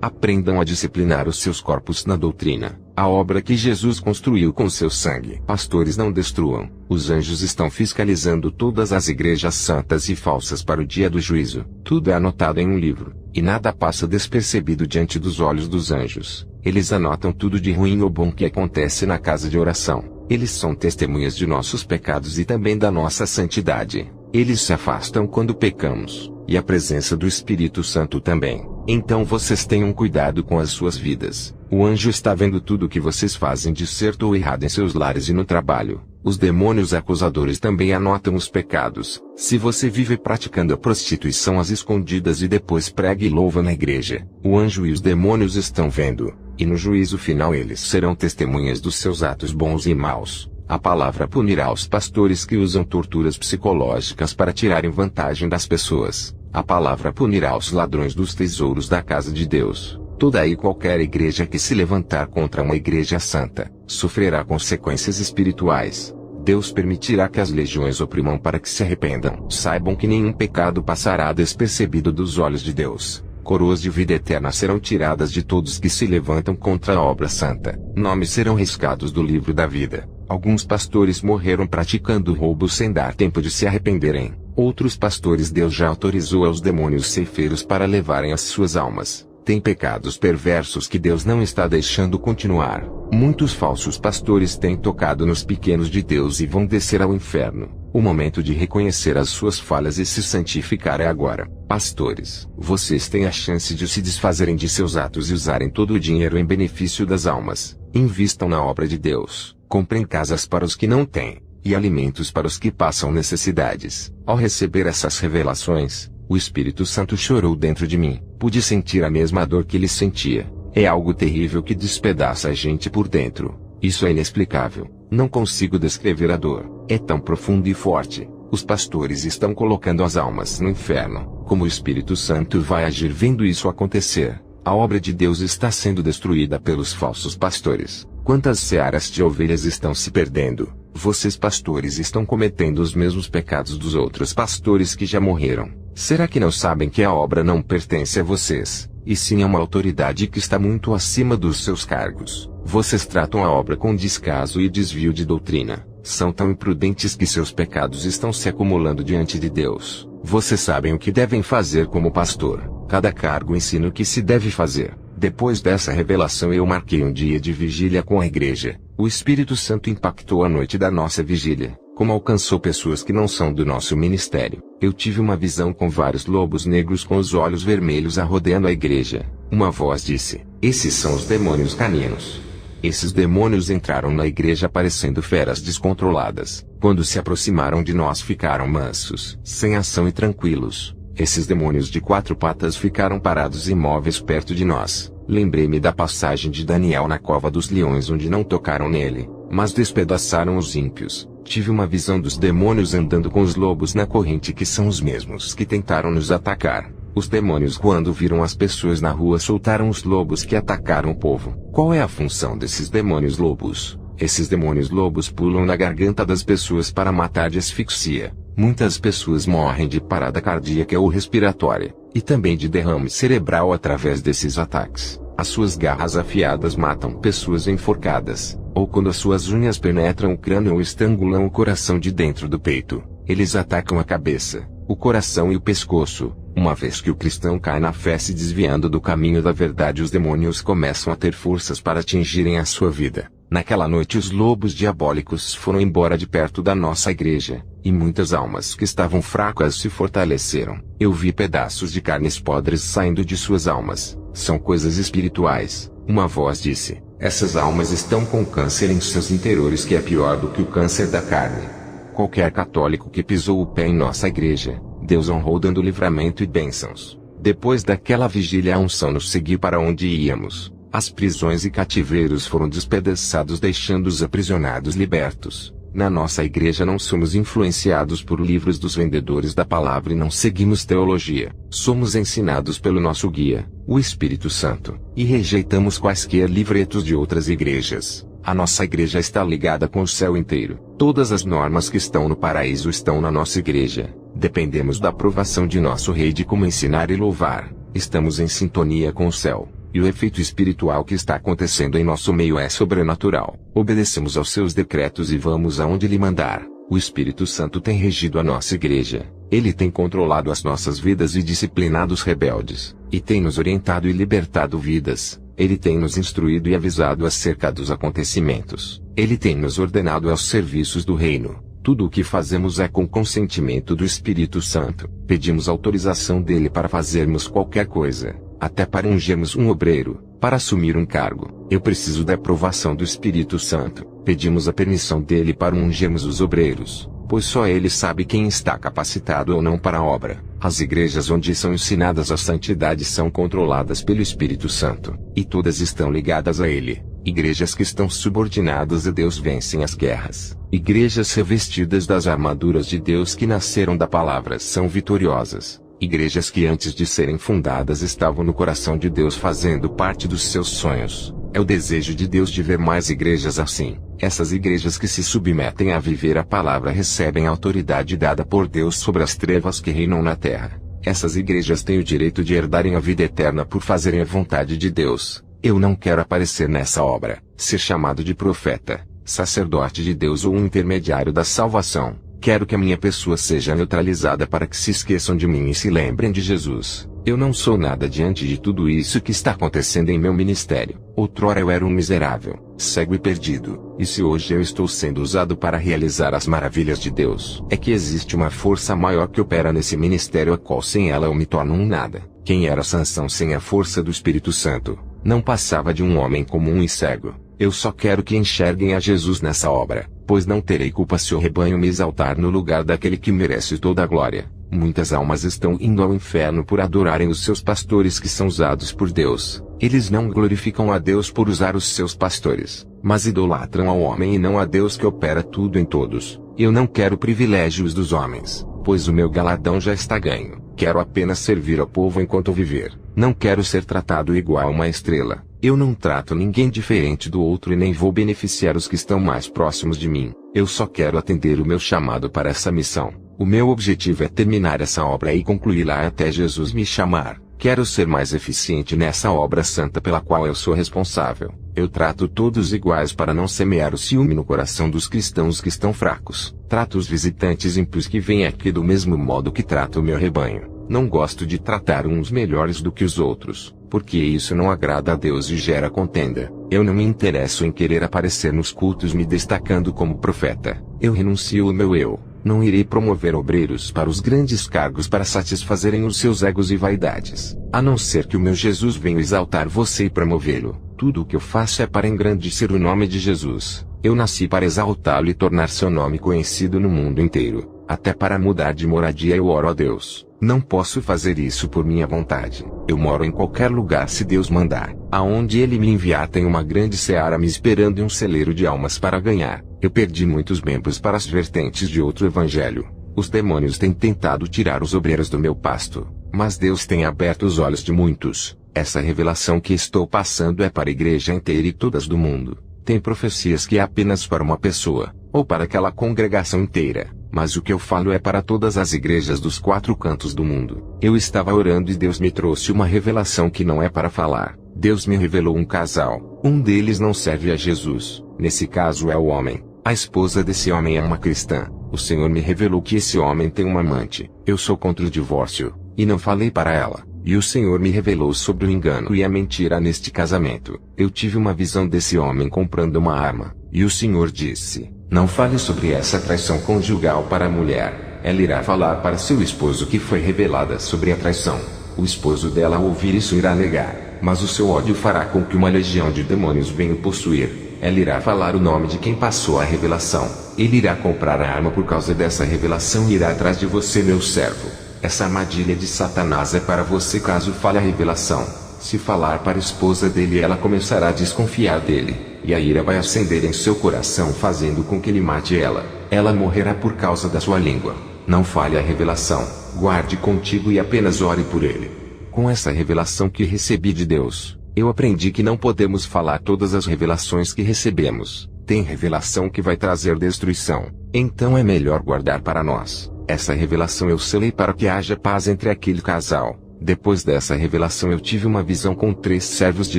[SPEAKER 1] Aprendam a disciplinar os seus corpos na doutrina, a obra que Jesus construiu com seu sangue. Pastores, não destruam. Os anjos estão fiscalizando todas as igrejas santas e falsas para o dia do juízo. Tudo é anotado em um livro, e nada passa despercebido diante dos olhos dos anjos. Eles anotam tudo de ruim ou bom que acontece na casa de oração. Eles são testemunhas de nossos pecados e também da nossa santidade. Eles se afastam quando pecamos, e a presença do Espírito Santo também. Então vocês tenham cuidado com as suas vidas. O anjo está vendo tudo o que vocês fazem de certo ou errado em seus lares e no trabalho. Os demônios acusadores também anotam os pecados. Se você vive praticando a prostituição às escondidas e depois prega e louva na igreja, o anjo e os demônios estão vendo, e no juízo final eles serão testemunhas dos seus atos bons e maus. A palavra punirá os pastores que usam torturas psicológicas para tirarem vantagem das pessoas. A palavra punirá os ladrões dos tesouros da casa de Deus. Toda e qualquer igreja que se levantar contra uma igreja santa, sofrerá consequências espirituais. Deus permitirá que as legiões oprimam para que se arrependam. Saibam que nenhum pecado passará despercebido dos olhos de Deus. Coroas de vida eterna serão tiradas de todos que se levantam contra a obra santa. Nomes serão riscados do livro da vida. Alguns pastores morreram praticando roubo sem dar tempo de se arrependerem. Outros pastores Deus já autorizou aos demônios ceifeiros para levarem as suas almas. Tem pecados perversos que Deus não está deixando continuar. Muitos falsos pastores têm tocado nos pequenos de Deus e vão descer ao inferno. O momento de reconhecer as suas falhas e se santificar é agora. Pastores, vocês têm a chance de se desfazerem de seus atos e usarem todo o dinheiro em benefício das almas. Invistam na obra de Deus. Comprem casas para os que não têm, e alimentos para os que passam necessidades. Ao receber essas revelações, o Espírito Santo chorou dentro de mim. Pude sentir a mesma dor que ele sentia. É algo terrível que despedaça a gente por dentro. Isso é inexplicável. Não consigo descrever a dor. É tão profunda e forte. Os pastores estão colocando as almas no inferno. Como o Espírito Santo vai agir vendo isso acontecer? A obra de Deus está sendo destruída pelos falsos pastores. Quantas searas de ovelhas estão se perdendo? Vocês pastores estão cometendo os mesmos pecados dos outros pastores que já morreram. Será que não sabem que a obra não pertence a vocês, e sim a uma autoridade que está muito acima dos seus cargos? Vocês tratam a obra com descaso e desvio de doutrina. São tão imprudentes que seus pecados estão se acumulando diante de Deus. Vocês sabem o que devem fazer como pastor. Cada cargo ensina o que se deve fazer. Depois dessa revelação eu marquei um dia de vigília com a igreja. O Espírito Santo impactou a noite da nossa vigília, como alcançou pessoas que não são do nosso ministério. Eu tive uma visão com vários lobos negros com os olhos vermelhos rodeando a igreja. Uma voz disse: "Esses são os demônios caninos." Esses demônios entraram na igreja parecendo feras descontroladas. Quando se aproximaram de nós ficaram mansos, sem ação e tranquilos. Esses demônios de 4 patas ficaram parados imóveis perto de nós. Lembrei-me da passagem de Daniel na cova dos leões onde não tocaram nele, mas despedaçaram os ímpios. Tive uma visão dos demônios andando com os lobos na corrente que são os mesmos que tentaram nos atacar. Os demônios quando viram as pessoas na rua soltaram os lobos que atacaram o povo. Qual é a função desses demônios lobos? Esses demônios lobos pulam na garganta das pessoas para matar de asfixia. Muitas pessoas morrem de parada cardíaca ou respiratória, e também de derrame cerebral através desses ataques. As suas garras afiadas matam pessoas enforcadas, ou quando as suas unhas penetram o crânio ou estrangulam o coração de dentro do peito. Eles atacam a cabeça, o coração e o pescoço. Uma vez que o cristão cai na fé se desviando do caminho da verdade, os demônios começam a ter forças para atingirem a sua vida. Naquela noite os lobos diabólicos foram embora de perto da nossa igreja, e muitas almas que estavam fracas se fortaleceram. Eu vi pedaços de carnes podres saindo de suas almas. São coisas espirituais. Uma voz disse: "Essas almas estão com câncer em seus interiores que é pior do que o câncer da carne." Qualquer católico que pisou o pé em nossa igreja, Deus honrou dando livramento e bênçãos. Depois daquela vigília a unção nos seguiu para onde íamos. As prisões e cativeiros foram despedaçados deixando os aprisionados libertos. Na nossa igreja não somos influenciados por livros dos vendedores da palavra e não seguimos teologia. Somos ensinados pelo nosso guia, o Espírito Santo, e rejeitamos quaisquer livretos de outras igrejas. A nossa igreja está ligada com o céu inteiro. Todas as normas que estão no paraíso estão na nossa igreja. Dependemos da aprovação de nosso Rei de como ensinar e louvar. Estamos em sintonia com o céu. E o efeito espiritual que está acontecendo em nosso meio é sobrenatural. Obedecemos aos seus decretos e vamos aonde Ele mandar. O Espírito Santo tem regido a nossa igreja. Ele tem controlado as nossas vidas e disciplinado os rebeldes. E tem nos orientado e libertado vidas. Ele tem nos instruído e avisado acerca dos acontecimentos. Ele tem nos ordenado aos serviços do reino. Tudo o que fazemos é com consentimento do Espírito Santo. Pedimos autorização dele para fazermos qualquer coisa, até para ungirmos um obreiro, para assumir um cargo. Eu preciso da aprovação do Espírito Santo. Pedimos a permissão dele para ungirmos os obreiros, pois só ele sabe quem está capacitado ou não para a obra. As igrejas onde são ensinadas a santidade são controladas pelo Espírito Santo, e todas estão ligadas a ele. Igrejas que estão subordinadas a Deus vencem as guerras. Igrejas revestidas das armaduras de Deus que nasceram da palavra são vitoriosas. Igrejas que antes de serem fundadas estavam no coração de Deus fazendo parte dos seus sonhos. É o desejo de Deus de ver mais igrejas assim. Essas igrejas que se submetem a viver a palavra recebem a autoridade dada por Deus sobre as trevas que reinam na terra. Essas igrejas têm o direito de herdarem a vida eterna por fazerem a vontade de Deus. Eu não quero aparecer nessa obra, ser chamado de profeta, sacerdote de Deus ou um intermediário da salvação. Quero que a minha pessoa seja neutralizada para que se esqueçam de mim e se lembrem de Jesus. Eu não sou nada diante de tudo isso que está acontecendo em meu ministério. Outrora eu era um miserável, cego e perdido. E se hoje eu estou sendo usado para realizar as maravilhas de Deus, é que existe uma força maior que opera nesse ministério, a qual sem ela eu me torno um nada. Quem era Sansão sem a força do Espírito Santo? Não passava de um homem comum e cego. Eu só quero que enxerguem a Jesus nessa obra, pois não terei culpa se o rebanho me exaltar no lugar daquele que merece toda a glória. Muitas almas estão indo ao inferno por adorarem os seus pastores que são usados por Deus. Eles não glorificam a Deus por usar os seus pastores, mas idolatram ao homem e não a Deus que opera tudo em todos. Eu não quero privilégios dos homens, pois o meu galardão já está ganho. Quero apenas servir ao povo enquanto viver. Não quero ser tratado igual a uma estrela. Eu não trato ninguém diferente do outro e nem vou beneficiar os que estão mais próximos de mim. Eu só quero atender o meu chamado para essa missão. O meu objetivo é terminar essa obra e concluí-la até Jesus me chamar. Quero ser mais eficiente nessa obra santa pela qual eu sou responsável. Eu trato todos iguais para não semear o ciúme no coração dos cristãos que estão fracos. Trato os visitantes ímpios que vêm aqui do mesmo modo que trato o meu rebanho. Não gosto de tratar uns melhores do que os outros, porque isso não agrada a Deus e gera contenda. Eu não me interesso em querer aparecer nos cultos me destacando como profeta. Eu renuncio ao meu eu. Não irei promover obreiros para os grandes cargos para satisfazerem os seus egos e vaidades. A não ser que o meu Jesus venha exaltar você e promovê-lo. Tudo o que eu faço é para engrandecer o nome de Jesus. Eu nasci para exaltá-lo e tornar seu nome conhecido no mundo inteiro. Até para mudar de moradia eu oro a Deus. Não posso fazer isso por minha vontade. Eu moro em qualquer lugar se Deus mandar. Aonde Ele me enviar tem uma grande seara me esperando e um celeiro de almas para ganhar. Eu perdi muitos membros para as vertentes de outro evangelho. Os demônios têm tentado tirar os obreiros do meu pasto, mas Deus tem aberto os olhos de muitos. Essa revelação que estou passando é para a igreja inteira e todas do mundo. Tem profecias que é apenas para uma pessoa, ou para aquela congregação inteira, mas o que eu falo é para todas as igrejas dos 4 cantos do mundo. Eu estava orando e Deus me trouxe uma revelação que não é para falar. Deus me revelou um casal. Um deles não serve a Jesus. Nesse caso é o homem. A esposa desse homem é uma cristã. O Senhor me revelou que esse homem tem uma amante. Eu sou contra o divórcio, e não falei para ela. E o Senhor me revelou sobre o engano e a mentira neste casamento. Eu tive uma visão desse homem comprando uma arma. E o Senhor disse: não fale sobre essa traição conjugal para a mulher. Ela irá falar para seu esposo que foi revelada sobre a traição. O esposo dela ao ouvir isso irá negar, mas o seu ódio fará com que uma legião de demônios venha o possuir. Ela irá falar o nome de quem passou a revelação. Ele irá comprar a arma por causa dessa revelação e irá atrás de você, meu servo. Essa armadilha de Satanás é para você caso fale a revelação. Se falar para a esposa dele, ela começará a desconfiar dele, e a ira vai acender em seu coração fazendo com que ele mate ela. Ela morrerá por causa da sua língua. Não fale a revelação, guarde contigo e apenas ore por ele. Com essa revelação que recebi de Deus, Eu aprendi que não podemos falar todas as revelações que recebemos. Tem revelação que vai trazer destruição. Então é melhor guardar para nós. Essa revelação eu selei para que haja paz entre aquele casal. Depois dessa revelação eu tive uma visão com 3 servos de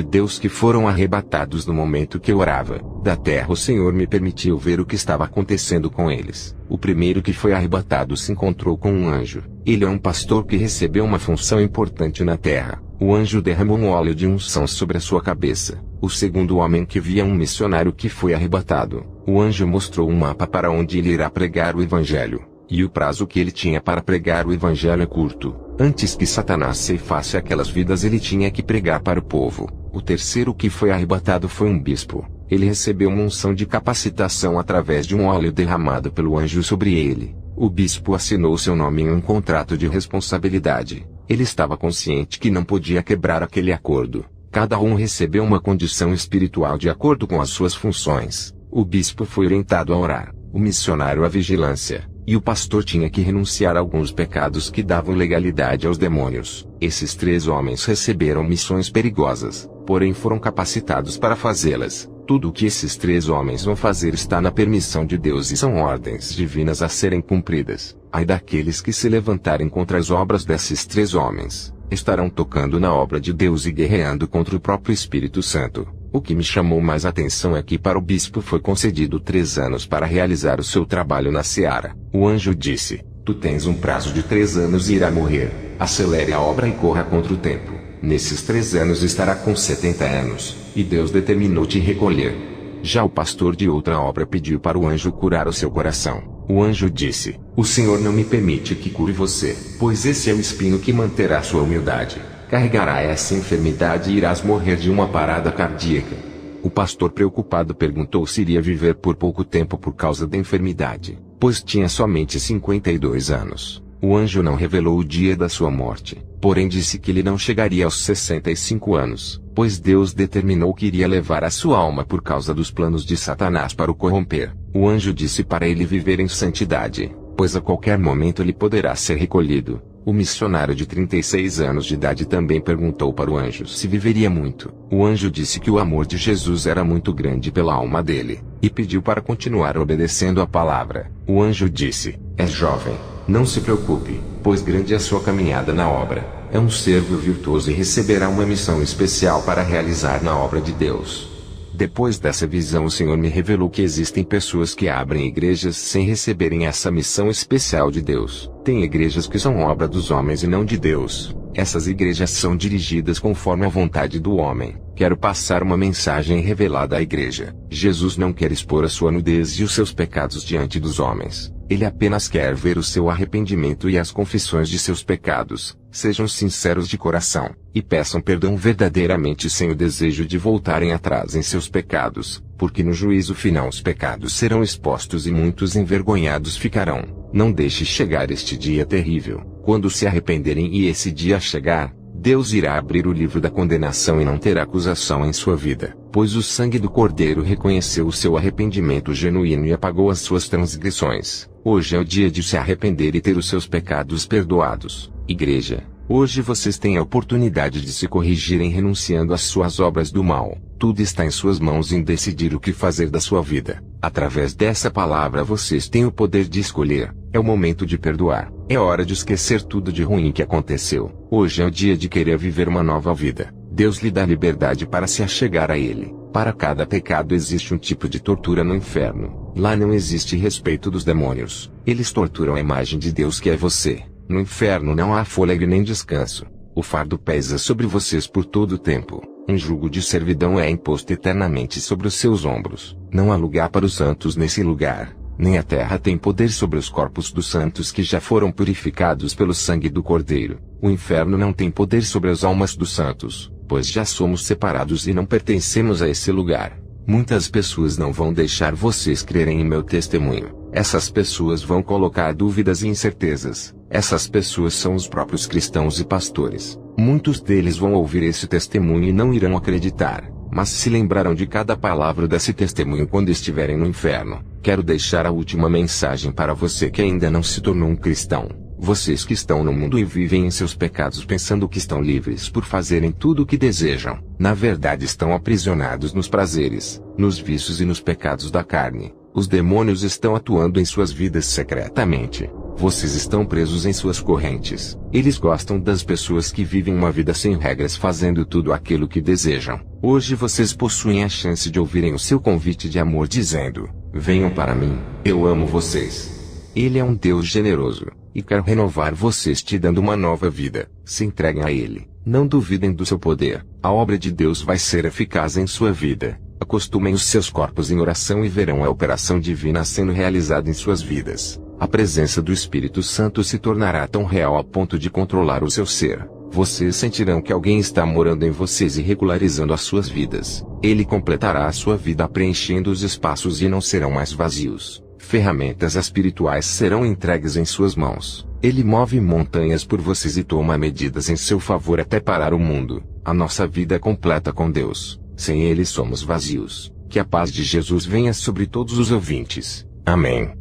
[SPEAKER 1] Deus que foram arrebatados no momento que eu orava. Da terra o Senhor me permitiu ver o que estava acontecendo com eles. O primeiro que foi arrebatado se encontrou com um anjo. Ele é um pastor que recebeu uma função importante na terra. O anjo derramou um óleo de unção sobre a sua cabeça. O segundo homem que via um missionário que foi arrebatado. O anjo mostrou um mapa para onde ele irá pregar o evangelho. E o prazo que ele tinha para pregar o evangelho é curto. Antes que Satanás ceifasse aquelas vidas ele tinha que pregar para o povo. O terceiro que foi arrebatado foi um bispo. Ele recebeu uma unção de capacitação através de um óleo derramado pelo anjo sobre ele. O bispo assinou seu nome em um contrato de responsabilidade. Ele estava consciente que não podia quebrar aquele acordo. Cada um recebeu uma condição espiritual de acordo com as suas funções. O bispo foi orientado a orar, o missionário à vigilância. E o pastor tinha que renunciar a alguns pecados que davam legalidade aos demônios. Esses 3 homens receberam missões perigosas, porém foram capacitados para fazê-las. Tudo o que esses 3 homens vão fazer está na permissão de Deus e são ordens divinas a serem cumpridas. Ai daqueles que se levantarem contra as obras desses 3 homens, estarão tocando na obra de Deus e guerreando contra o próprio Espírito Santo. O que me chamou mais atenção é que para o bispo foi concedido 3 anos para realizar o seu trabalho na seara. O anjo disse: tu tens um prazo de 3 anos e irá morrer. Acelere a obra e corra contra o tempo. Nesses 3 anos estará com 70 anos, e Deus determinou te recolher. Já o pastor de outra obra pediu para o anjo curar o seu coração. O anjo disse: o Senhor não me permite que cure você, pois esse é o espinho que manterá sua humildade. Carregará essa enfermidade e irás morrer de uma parada cardíaca. O pastor preocupado perguntou se iria viver por pouco tempo por causa da enfermidade, pois tinha somente 52 anos. O anjo não revelou o dia da sua morte, porém disse que ele não chegaria aos 65 anos, pois Deus determinou que iria levar a sua alma por causa dos planos de Satanás para o corromper. O anjo disse para ele viver em santidade, pois a qualquer momento ele poderá ser recolhido. O missionário de 36 anos de idade também perguntou para o anjo se viveria muito. O anjo disse que o amor de Jesus era muito grande pela alma dele, e pediu para continuar obedecendo a palavra. O anjo disse: és jovem, não se preocupe, pois grande é a sua caminhada na obra. É um servo virtuoso e receberá uma missão especial para realizar na obra de Deus. Depois dessa visão o Senhor me revelou que existem pessoas que abrem igrejas sem receberem essa missão especial de Deus. Tem igrejas que são obra dos homens e não de Deus. Essas igrejas são dirigidas conforme a vontade do homem. Quero passar uma mensagem revelada à igreja. Jesus não quer expor a sua nudez e os seus pecados diante dos homens. Ele apenas quer ver o seu arrependimento e as confissões de seus pecados. Sejam sinceros de coração, e peçam perdão verdadeiramente sem o desejo de voltarem atrás em seus pecados, porque no juízo final os pecados serão expostos e muitos envergonhados ficarão. Não deixe chegar este dia terrível. Quando se arrependerem e esse dia chegar, Deus irá abrir o livro da condenação e não terá acusação em sua vida, pois o sangue do Cordeiro reconheceu o seu arrependimento genuíno e apagou as suas transgressões. Hoje é o dia de se arrepender e ter os seus pecados perdoados. Igreja, hoje vocês têm a oportunidade de se corrigirem renunciando às suas obras do mal. Tudo está em suas mãos em decidir o que fazer da sua vida. Através dessa palavra vocês têm o poder de escolher. É o momento de perdoar. É hora de esquecer tudo de ruim que aconteceu. Hoje é o dia de querer viver uma nova vida. Deus lhe dá liberdade para se achegar a Ele. Para cada pecado existe um tipo de tortura no inferno. Lá não existe respeito dos demônios. Eles torturam a imagem de Deus que é você. No inferno não há fôlego nem descanso. O fardo pesa sobre vocês por todo o tempo. Um jugo de servidão é imposto eternamente sobre os seus ombros. Não há lugar para os santos nesse lugar. Nem a terra tem poder sobre os corpos dos santos que já foram purificados pelo sangue do Cordeiro. O inferno não tem poder sobre as almas dos santos, pois já somos separados e não pertencemos a esse lugar. Muitas pessoas não vão deixar vocês crerem em meu testemunho. Essas pessoas vão colocar dúvidas e incertezas. Essas pessoas são os próprios cristãos e pastores. Muitos deles vão ouvir esse testemunho e não irão acreditar, mas se lembrarão de cada palavra desse testemunho quando estiverem no inferno. Quero deixar a última mensagem para você que ainda não se tornou um cristão. Vocês que estão no mundo e vivem em seus pecados pensando que estão livres por fazerem tudo o que desejam, na verdade estão aprisionados nos prazeres, nos vícios e nos pecados da carne. Os demônios estão atuando em suas vidas secretamente. Vocês estão presos em suas correntes. Eles gostam das pessoas que vivem uma vida sem regras fazendo tudo aquilo que desejam. Hoje vocês possuem a chance de ouvirem o seu convite de amor dizendo: venham para mim, eu amo vocês. Ele é um Deus generoso, e quer renovar vocês te dando uma nova vida. Se entreguem a Ele. Não duvidem do seu poder. A obra de Deus vai ser eficaz em sua vida. Acostumem os seus corpos em oração e verão a operação divina sendo realizada em suas vidas. A presença do Espírito Santo se tornará tão real a ponto de controlar o seu ser. Vocês sentirão que alguém está morando em vocês e regularizando as suas vidas. Ele completará a sua vida preenchendo os espaços e não serão mais vazios. Ferramentas espirituais serão entregues em suas mãos. Ele move montanhas por vocês e toma medidas em seu favor até parar o mundo. A nossa vida é completa com Deus. Sem Ele somos vazios. Que a paz de Jesus venha sobre todos os ouvintes. Amém.